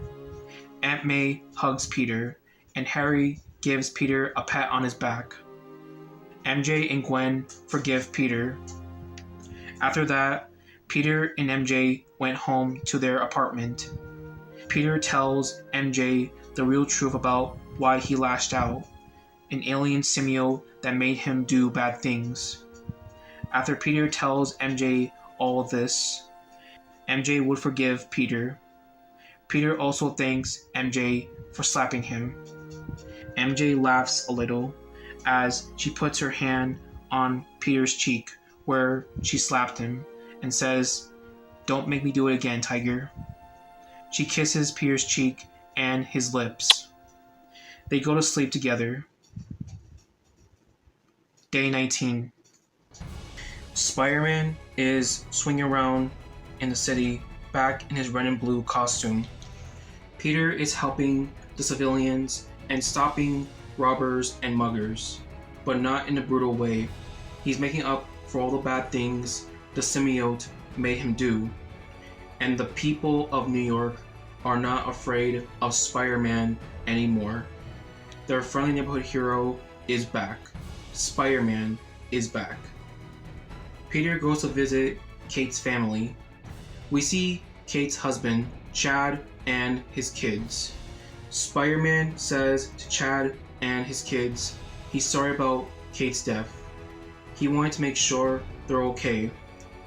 Aunt May hugs Peter, and Harry gives Peter a pat on his back. MJ and Gwen forgive Peter. After that, Peter and MJ went home to their apartment. Peter tells MJ the real truth about why he lashed out, an alien symbiote that made him do bad things. After Peter tells MJ all of this, MJ would forgive Peter. Peter also thanks MJ for slapping him. MJ laughs a little as she puts her hand on Peter's cheek where she slapped him and says, "Don't make me do it again, Tiger." She kisses Peter's cheek and his lips. They go to sleep together. Day 19. Spider-Man is swinging around in the city, back in his red and blue costume. Peter is helping the civilians and stopping robbers and muggers, but not in a brutal way. He's making up for all the bad things the symbiote made him do. And the people of New York are not afraid of Spider-Man anymore. Their friendly neighborhood hero is back. Spider-Man is back. Peter goes to visit Kate's family. We see Kate's husband, Chad, and his kids. Spider-Man says to Chad and his kids he's sorry about Kate's death. He wanted to make sure they're okay.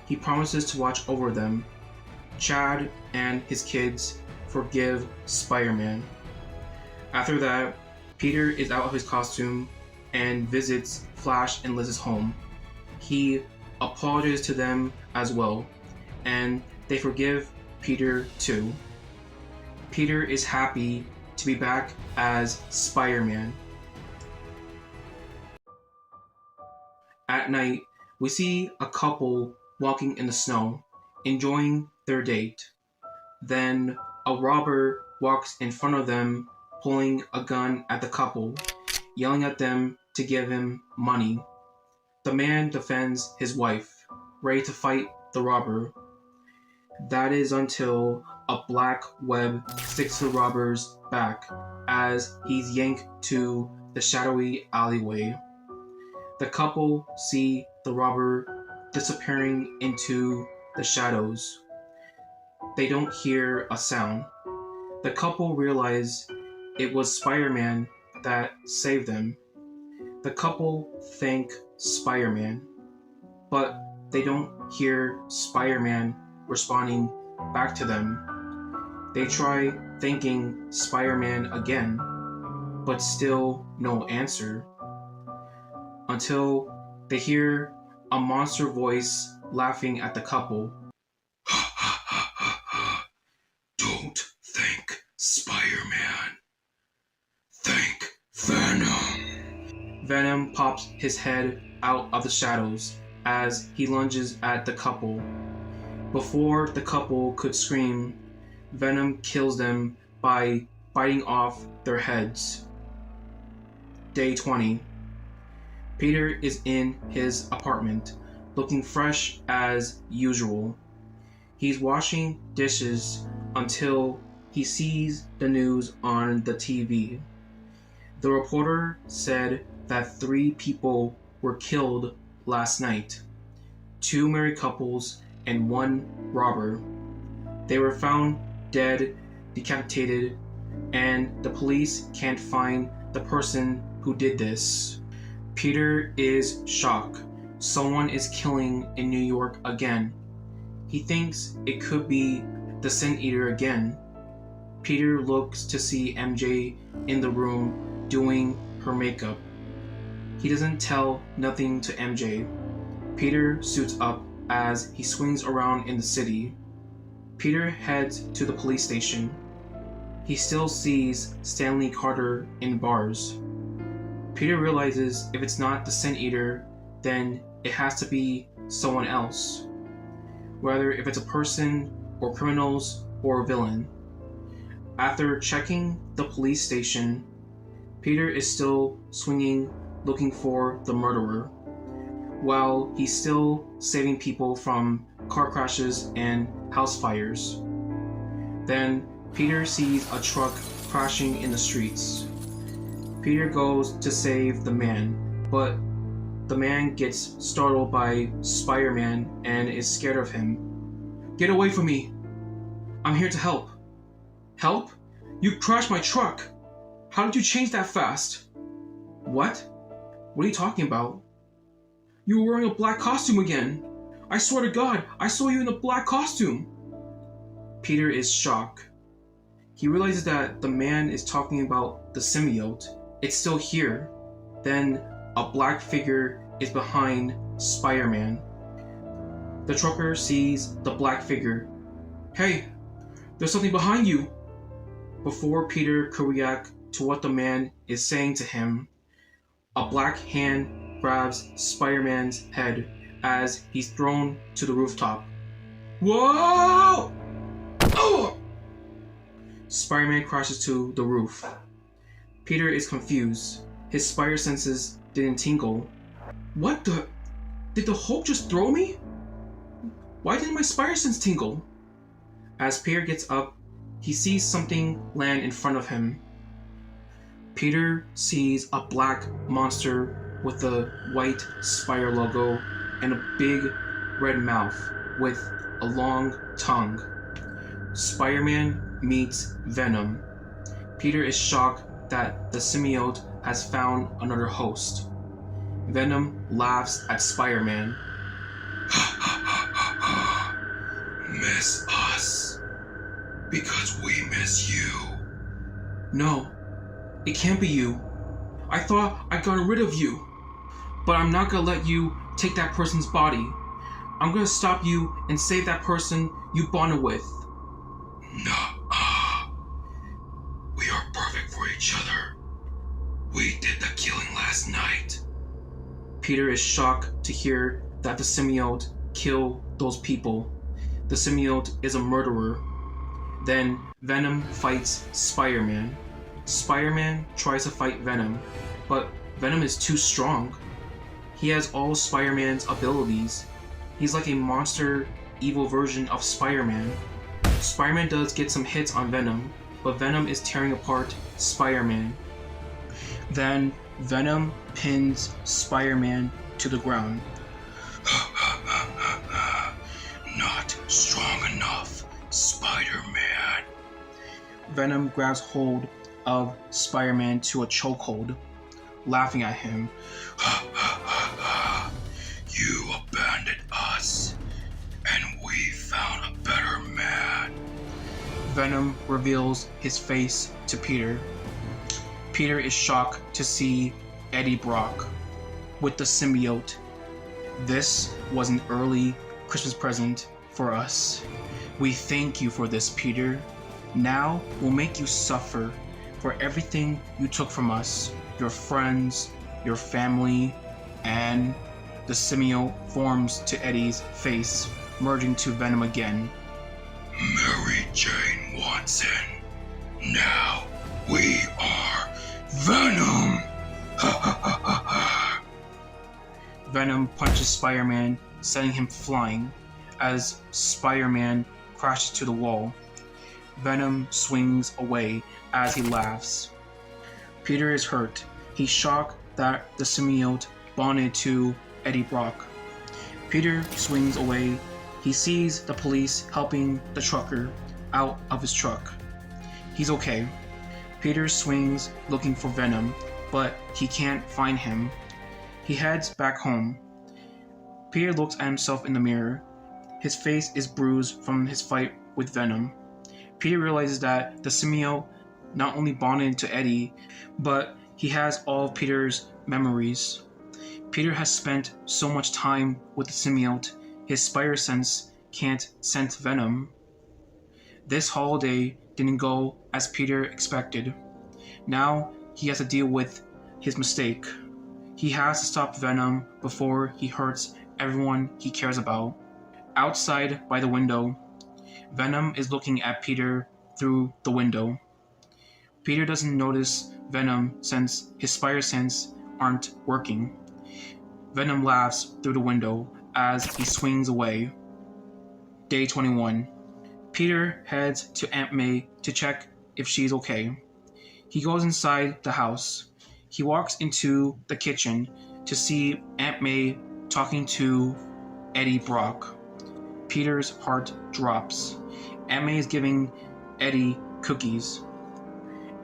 He promises to watch over them. Chad and his kids forgive Spider-Man. After that, Peter is out of his costume and visits Flash and Liz's home. He apologizes to them as well, and they forgive Peter too. Peter is happy to be back as Spider-Man. At night, we see a couple walking in the snow, enjoying their date. Then a robber walks in front of them, pulling a gun at the couple, yelling at them to give him money. The man defends his wife, ready to fight the robber. That is until a black web sticks to the robber's back as he's yanked to the shadowy alleyway. The couple see the robber disappearing into the shadows. They don't hear a sound. The couple realize it was Spider-Man that saved them. The couple thank Spider-Man, but they don't hear Spider-Man responding back to them. They try thanking Spider-Man again, but still no answer. Until they hear a monster voice laughing at the couple. Don't thank Spider-Man. Thank Venom. Venom pops his head out of the shadows as he lunges at the couple. Before the couple could scream, Venom kills them by biting off their heads. Day 20. Peter is in his apartment, looking fresh as usual. He's washing dishes until he sees the news on the TV. The reporter said that 3 people were killed last night. 2 married couples and 1 robber. They were found dead, decapitated, and the police can't find the person who did this. Peter is shocked. Someone is killing in New York again. He thinks it could be the Sin Eater again. Peter looks to see MJ in the room doing her makeup. He doesn't tell nothing to MJ. Peter suits up as he swings around in the city. Peter heads to the police station. He still sees Stanley Carter in bars. Peter realizes if it's not the Sin Eater, then it has to be someone else. Whether if it's a person, or criminals, or a villain. After checking the police station, Peter is still swinging looking for the murderer, while he's still saving people from car crashes and house fires. Then Peter sees a truck crashing in the streets. Peter goes to save the man, but the man gets startled by Spider-Man and is scared of him. "Get away from me! I'm here to help." "Help? You crashed my truck! How did you change that fast?" "What? What are you talking about?" "You were wearing a black costume again! I swear to God, I saw you in a black costume!" Peter is shocked. He realizes that the man is talking about the symbiote. It's still here. Then a black figure is behind Spider-Man. The trucker sees the black figure. "Hey, there's something behind you!" Before Peter could react to what the man is saying to him, a black hand grabs Spider-Man's head as he's thrown to the rooftop. Whoa! Oh! Spider-Man crashes to the roof. Peter is confused. His spider senses didn't tingle. What the? Did the Hulk just throw me? Why didn't my spider sense tingle? As Peter gets up, he sees something land in front of him. Peter sees a black monster with the white spider logo and a big red mouth with a long tongue. Spider-Man meets Venom. Peter is shocked that the symbiote has found another host. Venom laughs at Spider-Man. Miss us because we miss you. No, it can't be you. I thought I'd gotten rid of you. But I'm not gonna let you take that person's body. I'm gonna stop you and save that person you bonded with. Nuh-uh. We are perfect for each other. We did the killing last night. Peter is shocked to hear that the symbiote killed those people. The symbiote is a murderer. Then Venom fights Spider-Man. Spider-Man tries to fight Venom, but Venom is too strong. He has all Spider-Man's abilities. He's like a monster, evil version of Spider-Man. Spider-Man does get some hits on Venom, but Venom is tearing apart Spider-Man. Then Venom pins Spider-Man to the ground. Not strong enough, Spider-Man. Venom grabs hold of Spider-Man to a chokehold, laughing at him. You abandoned us, and we found a better man. Venom reveals his face to Peter. Peter is shocked to see Eddie Brock with the symbiote. This was an early Christmas present for us. We thank you for this, Peter. Now we'll make you suffer for everything you took from us, your friends, your family, and the symbiote forms to Eddie's face, merging to Venom again. Mary Jane Watson. Now we are Venom. Venom punches Spider-Man, sending him flying as Spider-Man crashes to the wall. Venom swings away as he laughs. Peter is hurt. He's shocked that the symbiote bonded to Eddie Brock. Peter swings away. He sees the police helping the trucker out of his truck. He's okay. Peter swings looking for Venom, but he can't find him. He heads back home. Peter looks at himself in the mirror. His face is bruised from his fight with Venom. Peter realizes that the symbiote not only bonded to Eddie, but he has all of Peter's memories. Peter has spent so much time with the symbiote, his spider sense can't sense Venom. This holiday didn't go as Peter expected. Now he has to deal with his mistake. He has to stop Venom before he hurts everyone he cares about. Outside by the window, Venom is looking at Peter through the window. Peter doesn't notice Venom since his spider sense aren't working. Venom laughs through the window as he swings away. Day 21. Peter heads to Aunt May to check if she's okay. He goes inside the house. He walks into the kitchen to see Aunt May talking to Eddie Brock. Peter's heart drops. Aunt May is giving Eddie cookies.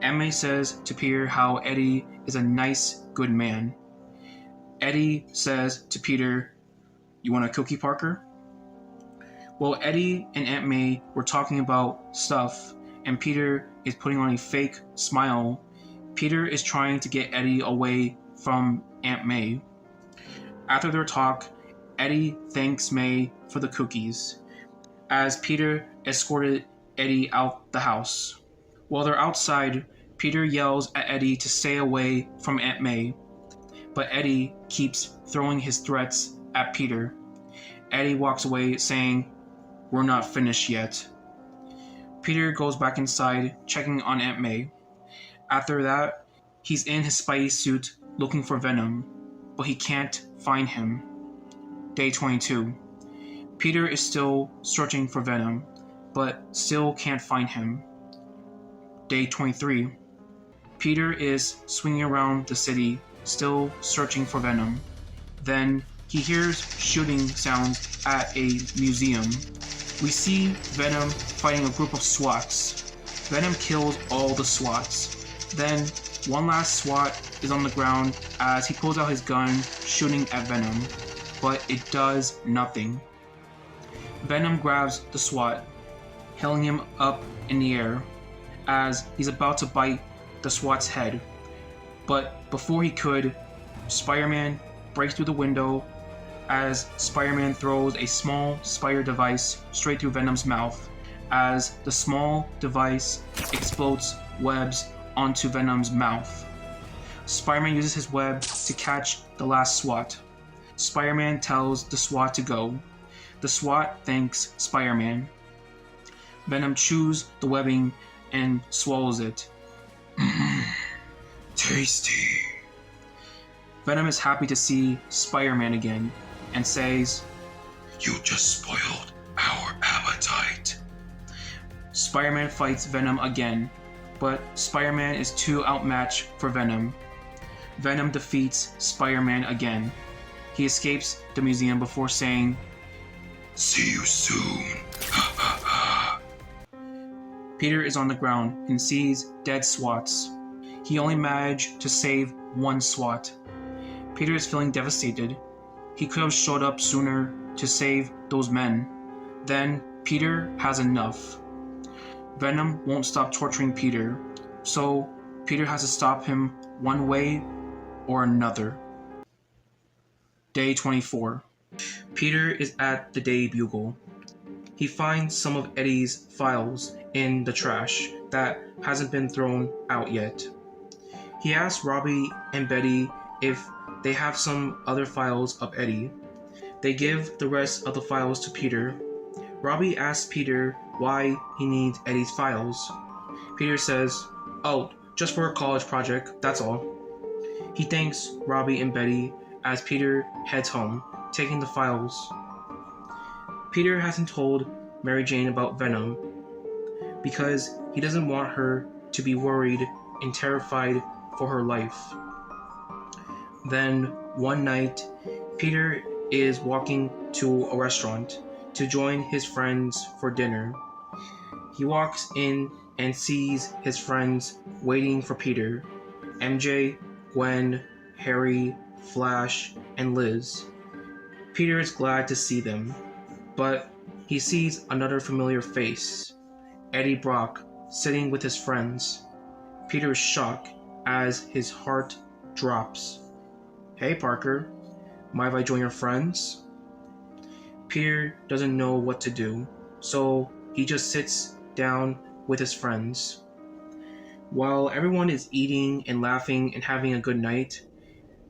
Aunt May says to Peter how Eddie is a nice, good man. Eddie says to Peter, "You want a cookie, Parker?" Well, Eddie and Aunt May were talking about stuff, and Peter is putting on a fake smile. Peter is trying to get Eddie away from Aunt May. After their talk, Eddie thanks May for the cookies, as Peter escorted Eddie out the house. While they're outside, Peter yells at Eddie to stay away from Aunt May, but Eddie keeps throwing his threats at Peter. Eddie walks away saying, "We're not finished yet." Peter goes back inside, checking on Aunt May. After that, he's in his Spidey suit looking for Venom, but he can't find him. Day 22. Peter is still searching for Venom, but still can't find him. Day 23. Peter is swinging around the city, still searching for Venom. Then He hears shooting sounds at a museum. We see Venom fighting a group of SWATs. Venom kills all the SWATs. Then, one last SWAT is on the ground as he pulls out his gun, shooting at Venom, but it does nothing. Venom grabs the SWAT, hailing him up in the air as he's about to bite the SWAT's head. But before he could, Spider-Man breaks through the window as Spider-Man throws a small spider device straight through Venom's mouth as the small device explodes webs onto Venom's mouth. Spider-Man uses his web to catch the last SWAT. Spider-Man tells the SWAT to go. The SWAT thanks Spider-Man. Venom chews the webbing and swallows it. Tasty. Venom is happy to see Spider-Man again and says, You just spoiled our appetite. Spider-Man fights Venom again, but Spider-Man is too outmatched for Venom. Venom defeats Spider-Man again. He escapes the museum before saying, See you soon. Ha ha ha. Peter is on the ground and sees dead SWATs. He only managed to save one SWAT. Peter is feeling devastated. He could have showed up sooner to save those men. Then Peter has enough. Venom won't stop torturing Peter, so Peter has to stop him one way or another. Day 24. Peter is at the Day Bugle. He finds some of Eddie's files in the trash that hasn't been thrown out yet. He asks Robbie and Betty if they have some other files of Eddie. They give the rest of the files to Peter. Robbie asks Peter why he needs Eddie's files. Peter says, "Oh, just for a college project, that's all." He thanks Robbie and Betty as Peter heads home, taking the files. Peter hasn't told Mary Jane about Venom because he doesn't want her to be worried and terrified for her life. Then, one night, Peter is walking to a restaurant to join his friends for dinner. He walks in and sees his friends waiting for Peter: MJ, Gwen, Harry, Flash, and Liz. Peter is glad to see them, but he sees another familiar face, Eddie Brock, sitting with his friends. Peter is shocked as his heart drops. "Hey Parker, mind if I join your friends?" Peter doesn't know what to do, so he just sits down with his friends. While everyone is eating and laughing and having a good night,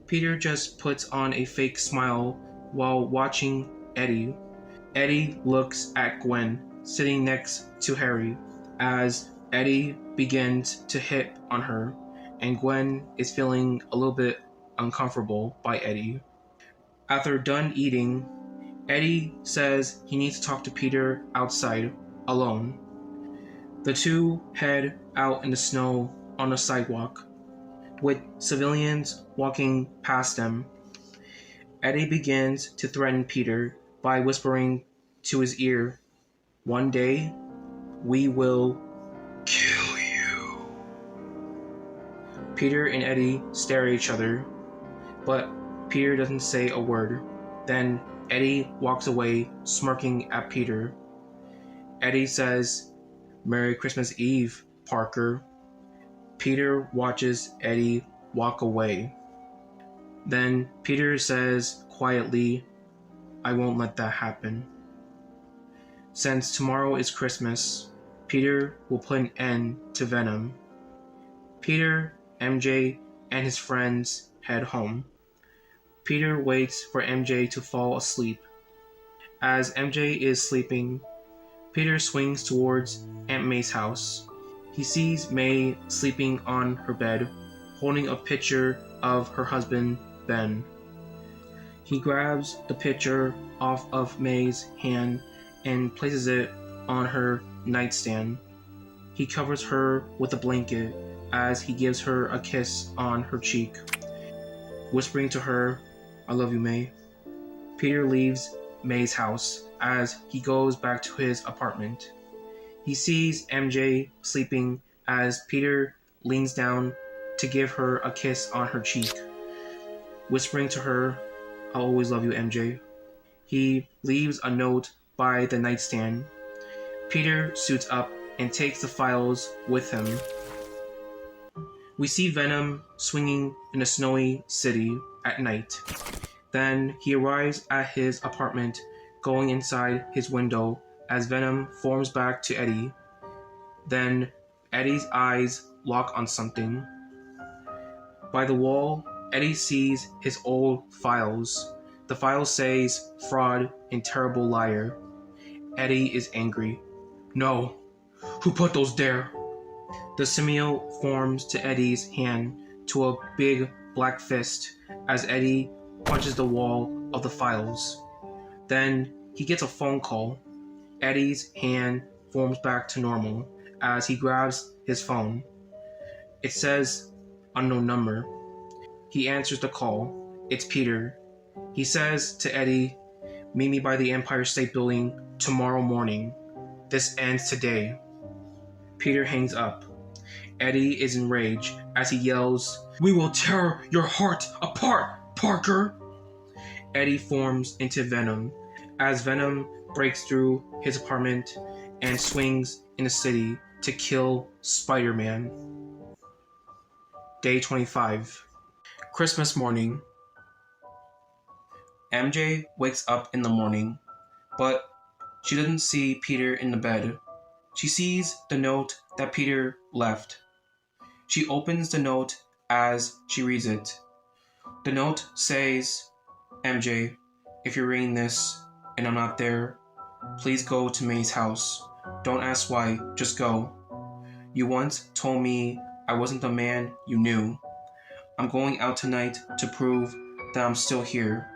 Peter just puts on a fake smile while watching Eddie. Eddie looks at Gwen, sitting next to Harry, as Eddie begins to hit on her, and Gwen is feeling a little bit uncomfortable by Eddie. After done eating, Eddie says he needs to talk to Peter outside, alone. The two head out in the snow on the sidewalk, with civilians walking past them. Eddie begins to threaten Peter by whispering to his ear, "One day, we will kill you." Peter and Eddie stare at each other, but Peter doesn't say a word. Then Eddie walks away, smirking at Peter. Eddie says, "Merry Christmas Eve, Parker." Peter watches Eddie walk away. Then Peter says quietly, "I won't let that happen." Since tomorrow is Christmas, Peter will put an end to Venom. Peter, MJ, and his friends head home. Peter waits for MJ to fall asleep. As MJ is sleeping, Peter swings towards Aunt May's house. He sees May sleeping on her bed, holding a picture of her husband, Ben. He grabs the picture off of May's hand and places it on her nightstand. He covers her with a blanket as he gives her a kiss on her cheek, whispering to her, "I love you, May." Peter leaves May's house as he goes back to his apartment. He sees MJ sleeping as Peter leans down to give her a kiss on her cheek, whispering to her, "I'll always love you, MJ." He leaves a note by the nightstand. Peter suits up and takes the files with him. We see Venom swinging in a snowy city at night. Then he arrives at his apartment, going inside his window as Venom forms back to Eddie. Then Eddie's eyes lock on something. By the wall, Eddie sees his old files. The file says fraud and terrible liar. Eddie is angry. "No, who put those there?" The symbiote forms to Eddie's hand to a big black fist as Eddie punches the wall of the files. Then he gets a phone call. Eddie's hand forms back to normal as he grabs his phone. It says unknown number. He answers the call. It's Peter. He says to Eddie, "Meet me by the Empire State Building tomorrow morning. This ends today." Peter hangs up. Eddie is enraged as he yells, "We will tear your heart apart, Parker!" Eddie forms into Venom as Venom breaks through his apartment and swings in the city to kill Spider-Man. Day 25. Christmas morning. MJ wakes up in the morning, but she doesn't see Peter in the bed. She sees the note that Peter left. She opens the note as she reads it. The note says, "MJ, if you're reading this and I'm not there, please go to May's house. Don't ask why, just go. You once told me I wasn't the man you knew. I'm going out tonight to prove that I'm still here.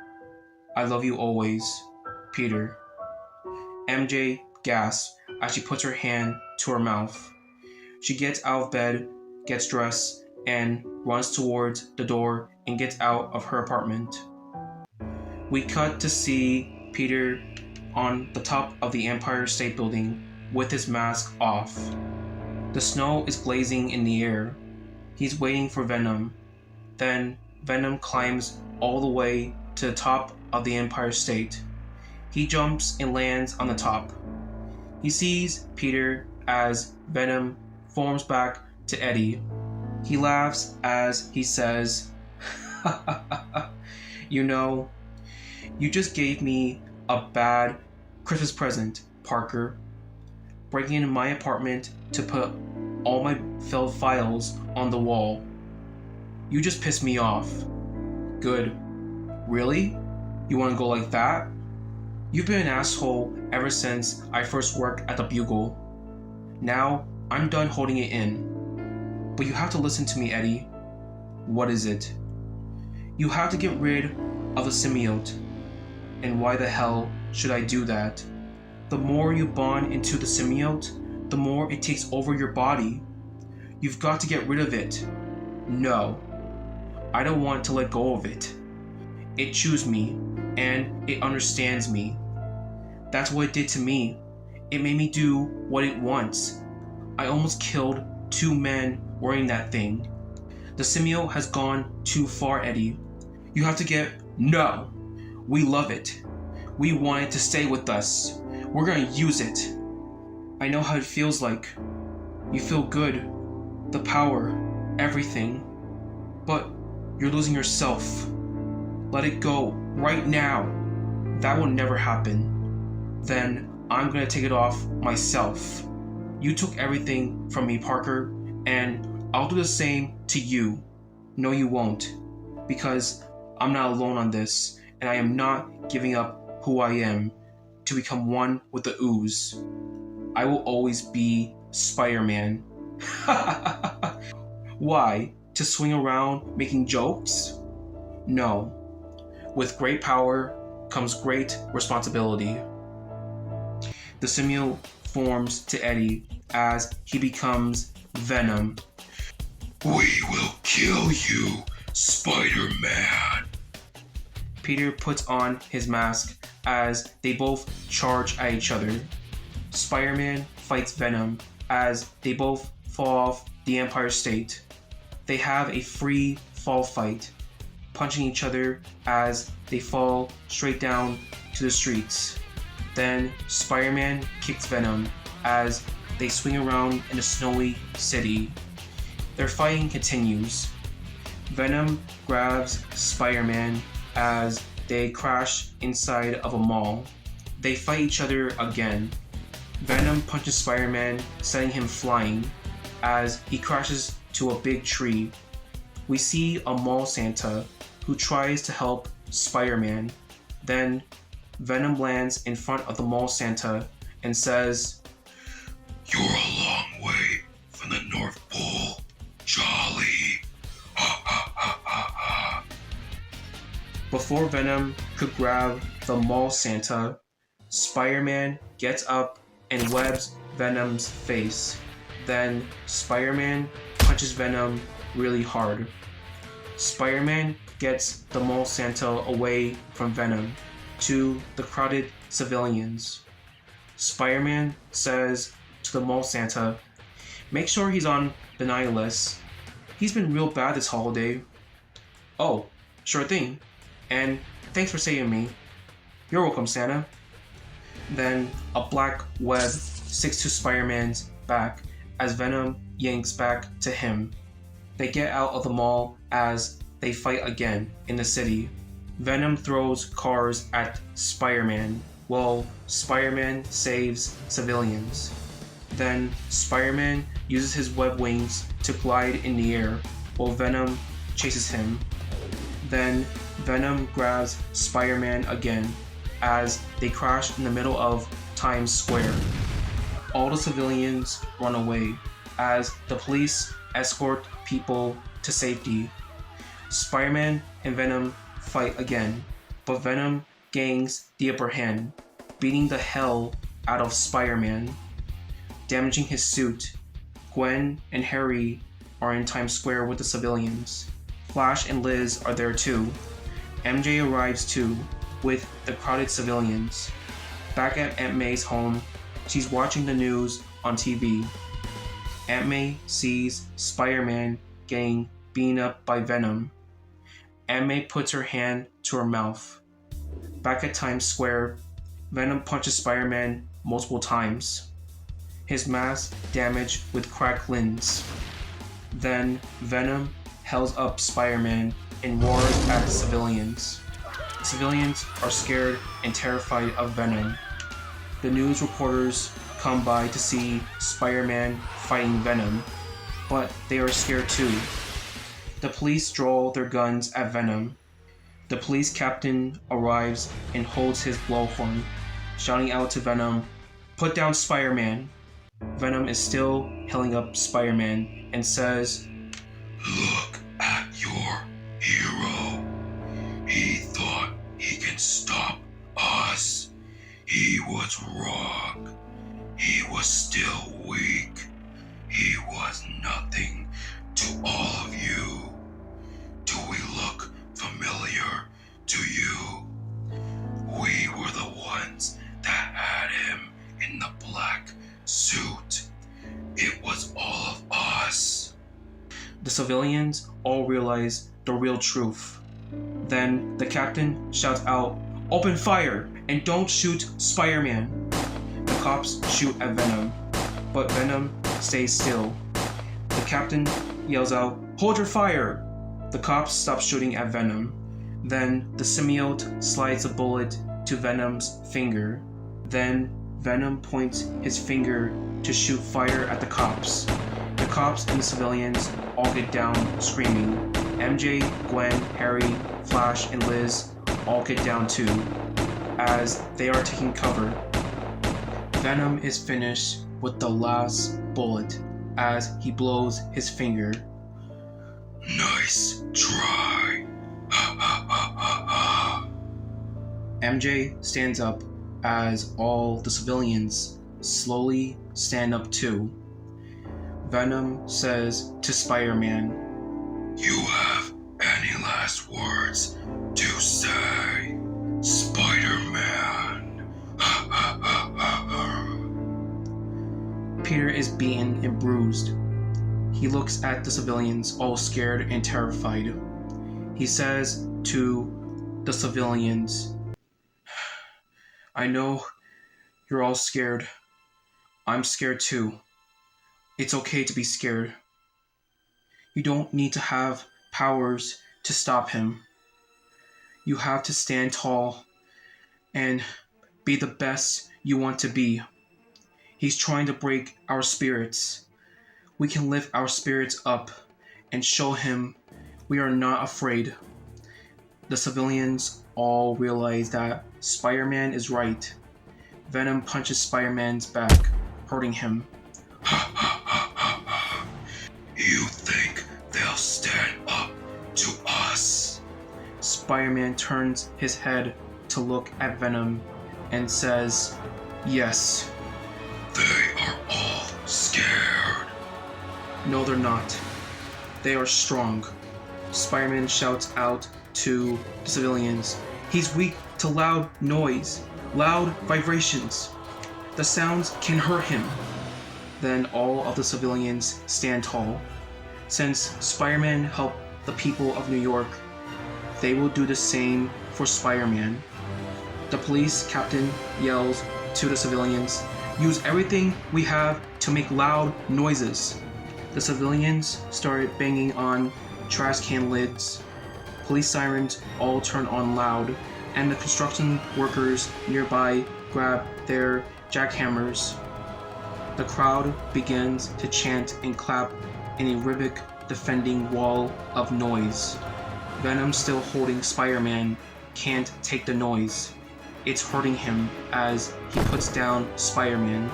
I love you always, Peter." MJ gasps as she puts her hand to her mouth. She gets out of bed, gets dressed, and runs towards the door and gets out of her apartment. We cut to see Peter on the top of the Empire State Building with his mask off. The snow is blazing in the air. He's waiting for Venom. Then Venom climbs all the way to the top of the Empire State. He jumps and lands on the top. He sees Peter as Venom forms back to Eddie. He laughs as he says, "You know, you just gave me a bad Christmas present, Parker. Breaking into my apartment to put all my filled files on the wall. You just pissed me off." "Good. Really? You want to go like that? You've been an asshole ever since I first worked at the Bugle. Now, I'm done holding it in. But you have to listen to me, Eddie." "What is it?" "You have to get rid of the symbiote." "And why the hell should I do that?" "The more you bond into the symbiote, the more it takes over your body. You've got to get rid of it." "No. I don't want to let go of it. It chews me, and it understands me. That's what it did to me. It made me do what it wants. I almost killed 2 men wearing that thing. The symbiote has gone too far, Eddie. You have to get..." "No! We love it. We want it to stay with us. We're gonna use it." "I know how it feels like. You feel good. The power. Everything. But you're losing yourself. Let it go. Right now." "That will never happen." "Then I'm gonna take it off myself. You took everything from me, Parker, and I'll do the same to you." "No, you won't. Because I'm not alone on this, and I am not giving up who I am to become one with the ooze. I will always be Spider-Man." "Why? To swing around making jokes?" "No. With great power comes great responsibility." The symbiote forms to Eddie as he becomes Venom. "We will kill you, Spider-Man." Peter puts on his mask as they both charge at each other. Spider-Man fights Venom as they both fall off the Empire State. They have a free fall fight, punching each other as they fall straight down to the streets. Then Spider-Man kicks Venom as they swing around in a snowy city. Their fighting continues. Venom grabs Spider-Man as they crash inside of a mall. They fight each other again. Venom punches Spider-Man, sending him flying as he crashes to a big tree. We see a mall Santa who tries to help Spider-Man. Then Venom lands in front of the mall Santa and says, "You're a long way from the North Pole, Jolly." Ha ha ha ha ha. Before Venom could grab the mall Santa, Spider-Man gets up and webs Venom's face. Then Spider-Man punches Venom really hard. Spider-Man gets the mall Santa away from Venom to the crowded civilians. Spider-Man says to the mall Santa, "Make sure he's on the naughty list. He's been real bad this holiday." "Oh, sure thing. And thanks for saving me." "You're welcome, Santa." Then a black web sticks to Spider-Man's back as Venom yanks back to him. They get out of the mall as they fight again in the city. Venom throws cars at Spider-Man while Spider-Man saves civilians. Then Spider-Man uses his web wings to glide in the air while Venom chases him. Then Venom grabs Spider-Man again as they crash in the middle of Times Square. All the civilians run away as the police escort people to safety. Spider-Man and Venom fight again, but Venom gains the upper hand, beating the hell out of Spider-Man, damaging his suit. Gwen and Harry are in Times Square with the civilians. Flash and Liz are there too. MJ arrives too, with the crowded civilians. Back at Aunt May's home, she's watching the news on TV. Aunt May sees Spider-Man getting beaten up by Venom. Aunt May puts her hand to her mouth. Back at Times Square, Venom punches Spider-Man multiple times. His mask damaged with cracked limbs. Then Venom held up Spider-Man and roars at the civilians. The civilians are scared and terrified of Venom. The news reporters come by to see Spider-Man fighting Venom, but they are scared too. The police draw their guns at Venom. The police captain arrives and holds his blowhorn, shouting out to Venom, "Put down Spider-Man." Venom is still holding up Spider-Man and says, "Look at your hero. He thought he can stop us. He was wrong. He was still weak. He was nothing to all of you. Do we look familiar to you? We were the ones that had him in the black suit. It was all of us." The civilians all realize the real truth. Then the captain shouts out, "Open fire and don't shoot Spider-Man." The cops shoot at Venom, but Venom stays still. The captain yells out, "Hold your fire!" The cops stop shooting at Venom. Then the symbiote slides a bullet to Venom's finger. Then Venom points his finger to shoot fire at the cops. The cops and the civilians all get down screaming. MJ, Gwen, Harry, Flash, and Liz all get down too, as they are taking cover. Venom is finished with the last bullet as he blows his finger. "Nice try. Ha ha ha ha ha." MJ stands up as all the civilians slowly stand up too. Venom says to Spider-Man, "You have any last words to say, Spider-Man? Peter is beaten and bruised. He looks at the civilians, all scared and terrified. He says to the civilians, I know you're all scared. I'm scared too. It's okay to be scared. You don't need to have powers to stop him. You have to stand tall and be the best you want to be. He's trying to break our spirits. We can lift our spirits up and show him we are not afraid. The civilians all realize that Spider-Man is right. Venom punches Spider-Man's back, hurting him. You think they'll stand up to us? Spider-Man turns his head to look at Venom and says, yes. They are all scared. No, they're not. They are strong. Spider-Man shouts out to the civilians. He's weak to loud noise, loud vibrations. The sounds can hurt him. Then all of the civilians stand tall. Since Spider-Man helped the people of New York, they will do the same for Spider-Man. The police captain yells to the civilians, use everything we have to make loud noises. The civilians started banging on trash can lids. Police sirens all turn on loud, and the construction workers nearby grab their jackhammers. The crowd begins to chant and clap in a rhythmic, defending wall of noise. Venom, still holding Spider-Man, can't take the noise. It's hurting him as he puts down Spider-Man.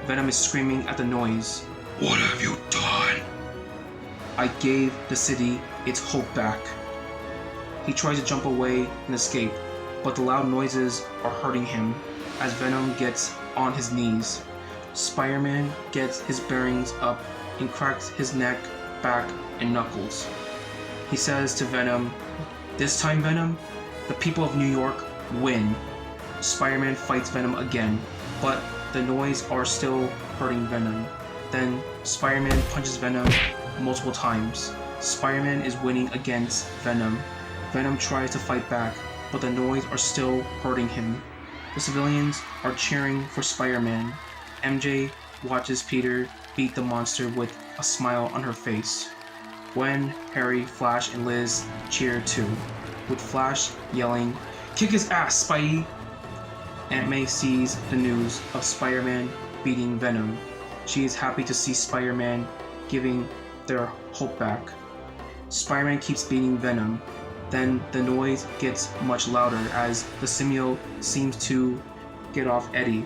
Venom is screaming at the noise. What have you done? I gave the city its hope back. He tries to jump away and escape, but the loud noises are hurting him as Venom gets on his knees. Spider-Man gets his bearings up and cracks his neck, back, and knuckles. He says to Venom, this time, Venom, the people of New York win. Spider-Man fights Venom again, but the noise are still hurting Venom. Then Spider-Man punches Venom multiple times. Spider-Man is winning against Venom. Venom tries to fight back, but the noise are still hurting him. The civilians are cheering for Spider-Man. MJ watches Peter beat the monster with a smile on her face. Gwen, Harry, Flash, and Liz cheer too, with Flash yelling, kick his ass, Spidey! Aunt May sees the news of Spider-Man beating Venom. She is happy to see Spider-Man giving their hope back. Spider-Man keeps beating Venom. Then the noise gets much louder as the symbiote seems to get off Eddie.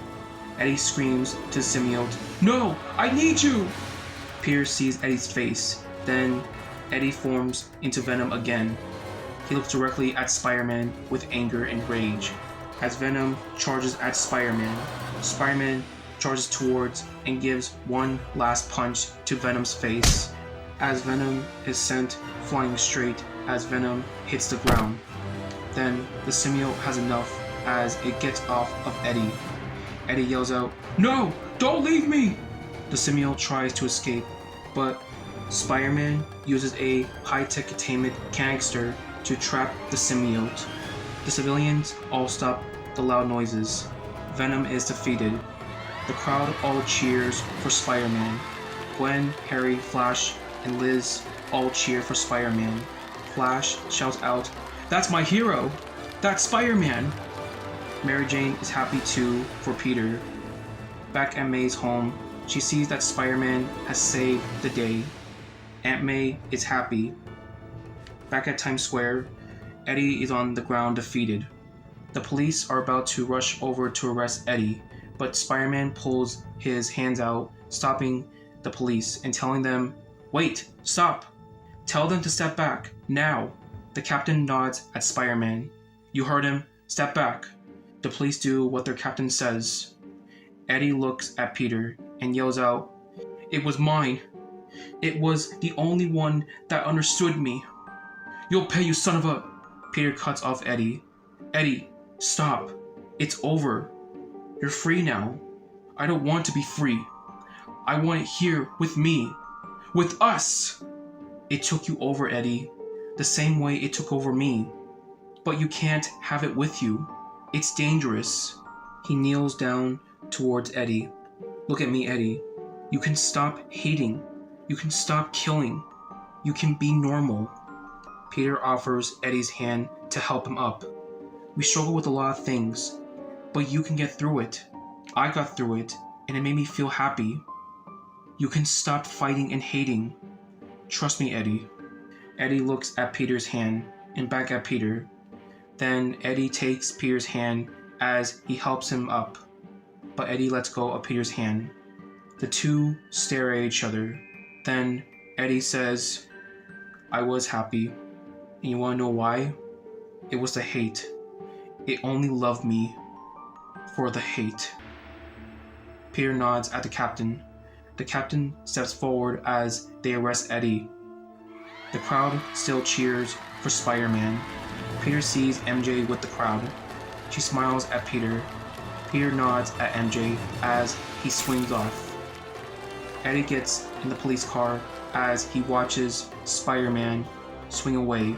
Eddie screams to the symbiote, no! I need you! Peter sees Eddie's face. Then Eddie forms into Venom again. He looks directly at Spider-Man with anger and rage. As Venom charges at Spider-Man, Spider-Man charges towards and gives one last punch to Venom's face. As Venom is sent flying straight as Venom hits the ground. Then the symbiote has enough as it gets off of Eddie. Eddie yells out, no! Don't leave me! The symbiote tries to escape, but Spider-Man uses a high-tech containment canister to trap the symbiote. The civilians all stop the loud noises. Venom is defeated. The crowd all cheers for Spider-Man. Gwen, Harry, Flash, and Liz all cheer for Spider-Man. Flash shouts out, that's my hero! That's Spider-Man! Mary Jane is happy too for Peter. Back at May's home, she sees that Spider-Man has saved the day. Aunt May is happy. Back at Times Square, Eddie is on the ground defeated. The police are about to rush over to arrest Eddie, but Spider-Man pulls his hands out, stopping the police and telling them, wait, stop! Tell them to step back, now! The captain nods at Spider-Man. You heard him, step back. The police do what their captain says. Eddie looks at Peter and yells out, it was mine. It was the only one that understood me. You'll pay, you son of a... Peter cuts off Eddie. Eddie, stop. It's over. You're free now. I don't want to be free. I want it here with me. With us! It took you over, Eddie, the same way it took over me. But you can't have it with you. It's dangerous. He kneels down towards Eddie. Look at me, Eddie. You can stop hating. You can stop killing. You can be normal. Peter offers Eddie's hand to help him up. We struggle with a lot of things, but you can get through it. I got through it, and it made me feel happy. You can stop fighting and hating. Trust me, Eddie. Eddie looks at Peter's hand and back at Peter. Then Eddie takes Peter's hand as he helps him up, but Eddie lets go of Peter's hand. The two stare at each other. Then Eddie says, I was happy. And you want to know why? It was the hate. It only loved me for the hate. Peter nods at the captain. The captain steps forward as they arrest Eddie. The crowd still cheers for Spider-Man. Peter sees MJ with the crowd. She smiles at Peter. Peter nods at MJ as he swings off. Eddie gets in the police car as he watches Spider-Man swing away.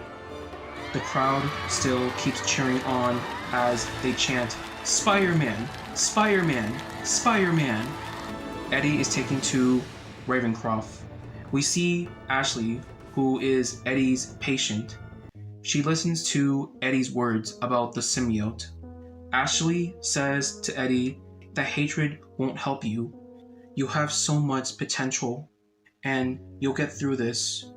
The crowd still keeps cheering on as they chant, Spider-Man! Spider-Man! Spider-Man! Eddie is taken to Ravencroft. We see Ashley, who is Eddie's patient. She listens to Eddie's words about the symbiote. Ashley says to Eddie that hatred won't help you. You have so much potential, and you'll get through this.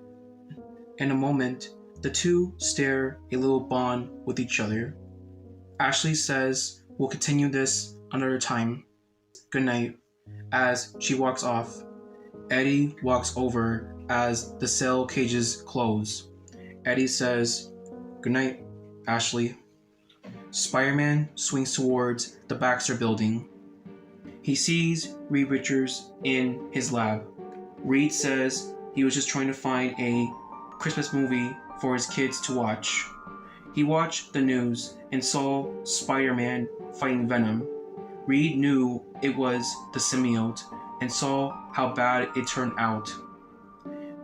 In a moment, the two share a little bond with each other. Ashley says, we'll continue this another time. Good night. As she walks off, Eddie walks over as the cell cages close. Eddie says, good night, Ashley. Spider-Man swings towards the Baxter building. He sees Reed Richards in his lab. Reed says he was just trying to find a Christmas movie for his kids to watch. He watched the news and saw Spider-Man fighting Venom. Reed knew it was the symbiote and saw how bad it turned out.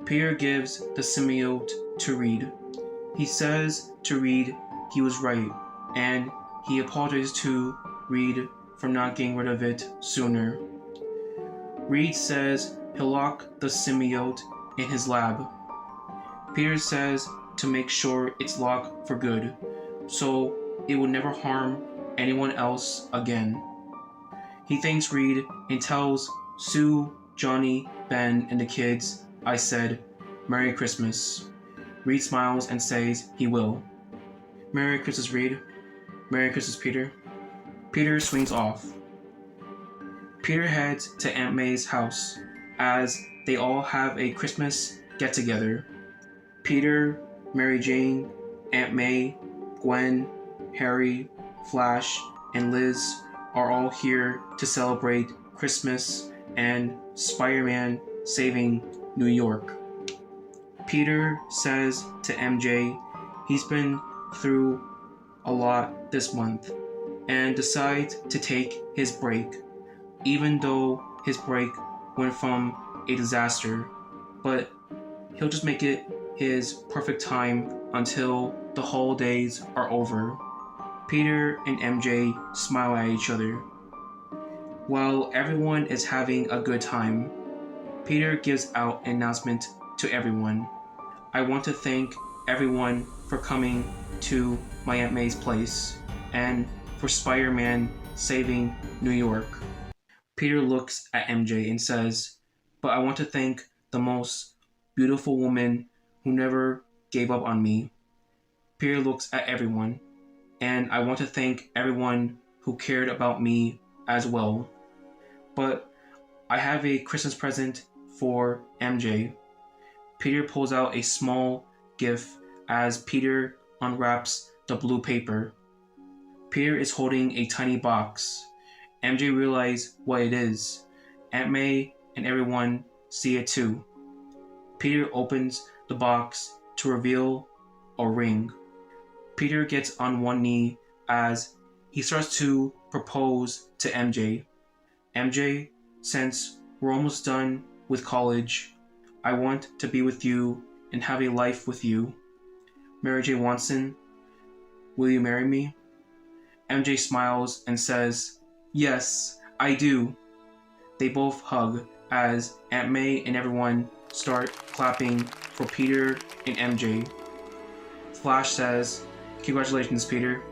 Peter gives the symbiote to Reed. He says to Reed he was right, and he apologizes to Reed for not getting rid of it sooner. Reed says he'll lock the symbiote in his lab. Peter says to make sure it's locked for good, so it will never harm anyone else again. He thanks Reed and tells Sue, Johnny, Ben, and the kids, I said, Merry Christmas. Reed smiles and says he will. Merry Christmas, Reed. Merry Christmas, Peter. Peter swings off. Peter heads to Aunt May's house as they all have a Christmas get-together. Peter, Mary Jane, Aunt May, Gwen, Harry, Flash, and Liz are all here to celebrate Christmas and Spider-Man saving New York. Peter says to MJ he's been through a lot this month and decides to take his break, even though his break went from a disaster, but he'll just make it his perfect time until the holidays are over. Peter and MJ smile at each other. While everyone is having a good time, Peter gives out an announcement to everyone. I want to thank everyone for coming to my Aunt May's place and for Spider-Man saving New York. Peter looks at MJ and says, but I want to thank the most beautiful woman who never gave up on me. Peter looks at everyone, and I want to thank everyone who cared about me as well. But I have a Christmas present for MJ. Peter pulls out a small gift as Peter unwraps the blue paper. Peter is holding a tiny box. MJ realizes what it is. Aunt May and everyone see it too. Peter opens the box to reveal a ring. Peter gets on one knee as he starts to propose to MJ. MJ, since we're almost done with college, I want to be with you and have a life with you. Mary J. Watson, will you marry me? MJ smiles and says, yes, I do. They both hug as Aunt May and everyone start clapping for Peter and MJ. Flash says, congratulations, Peter.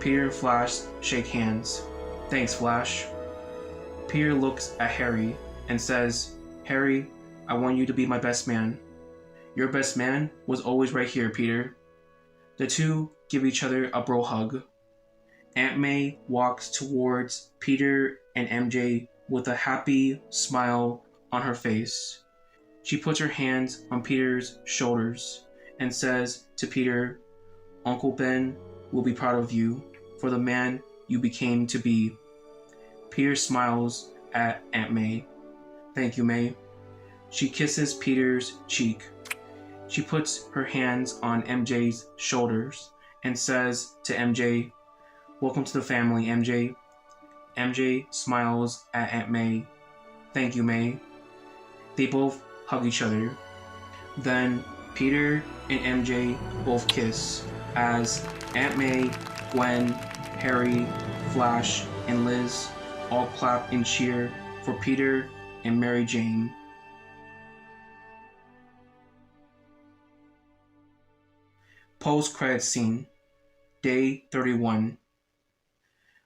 Peter and Flash shake hands. Thanks, Flash. Peter looks at Harry and says, Harry, I want you to be my best man. Your best man was always right here, Peter. The two give each other a bro hug. Aunt May walks towards Peter and MJ with a happy smile on her face. She puts her hands on Peter's shoulders and says to Peter, Uncle Ben will be proud of you for the man you became to be. Peter smiles at Aunt May. Thank you, May. She kisses Peter's cheek. She puts her hands on MJ's shoulders and says to MJ, welcome to the family, MJ. MJ smiles at Aunt May. Thank you, May. They both hug each other. Then Peter and MJ both kiss as Aunt May, Gwen, Harry, Flash, and Liz all clap and cheer for Peter and Mary Jane. Post-credits scene, day 31.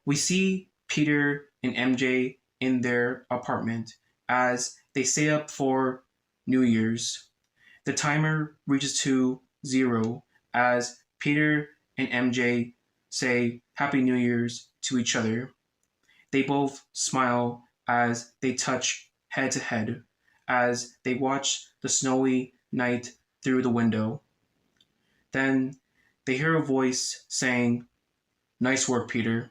We see Peter and MJ in their apartment as they stay up for New Year's. The timer reaches to 0 as Peter and MJ say Happy New Year's to each other. They both smile as they touch head to head as they watch the snowy night through the window. Then they hear a voice saying, nice work, Peter.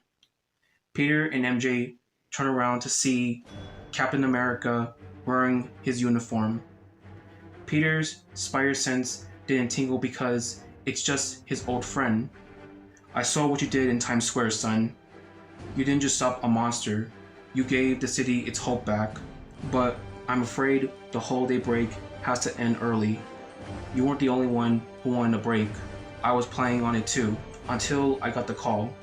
Peter and MJ turn around to see Captain America wearing his uniform. Peter's spider sense didn't tingle because it's just his old friend. I saw what you did in Times Square, son. You didn't just stop a monster. You gave the city its hope back. But I'm afraid the holiday break has to end early. You weren't the only one who wanted a break. I was planning on it too, until I got the call.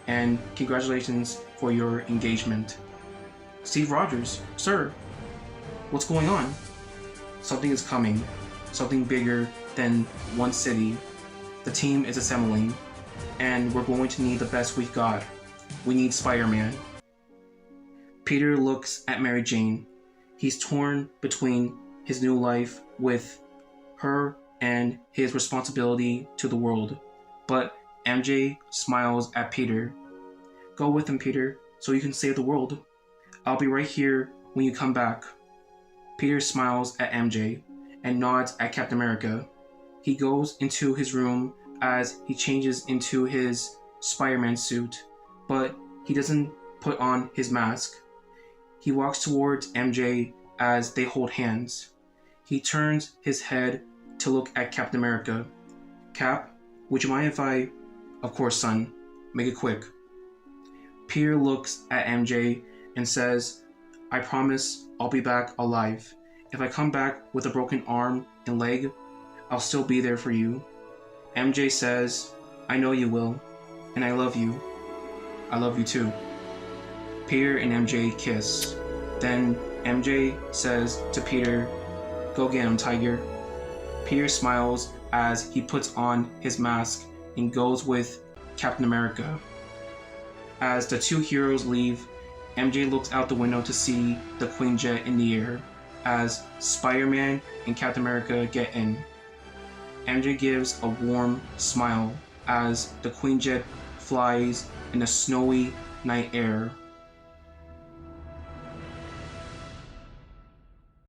And congratulations for your engagement. Steve Rogers, sir, what's going on? Something is coming. Something bigger than one city. The team is assembling, and we're going to need the best we've got. We need Spider-Man. Peter looks at Mary Jane. He's torn between his new life with her and his responsibility to the world. But MJ smiles at Peter. Go with him, Peter, so you can save the world. I'll be right here when you come back. Peter smiles at MJ and nods at Captain America. He goes into his room as he changes into his Spider-Man suit, but he doesn't put on his mask. He walks towards MJ as they hold hands. He turns his head to look at Captain America. Cap, would you mind if I... Of course, son. Make it quick. Peter looks at MJ and says, I promise I'll be back alive. If I come back with a broken arm and leg, I'll still be there for you. MJ says, I know you will, and I love you. I love you too. Peter and MJ kiss. Then MJ says to Peter, go get him, Tiger. Peter smiles as he puts on his mask and goes with Captain America. As the two heroes leave, MJ looks out the window to see the Queen Jet in the air as Spider-Man and Captain America get in. MJ gives a warm smile as the Queen Jet flies in the snowy night air.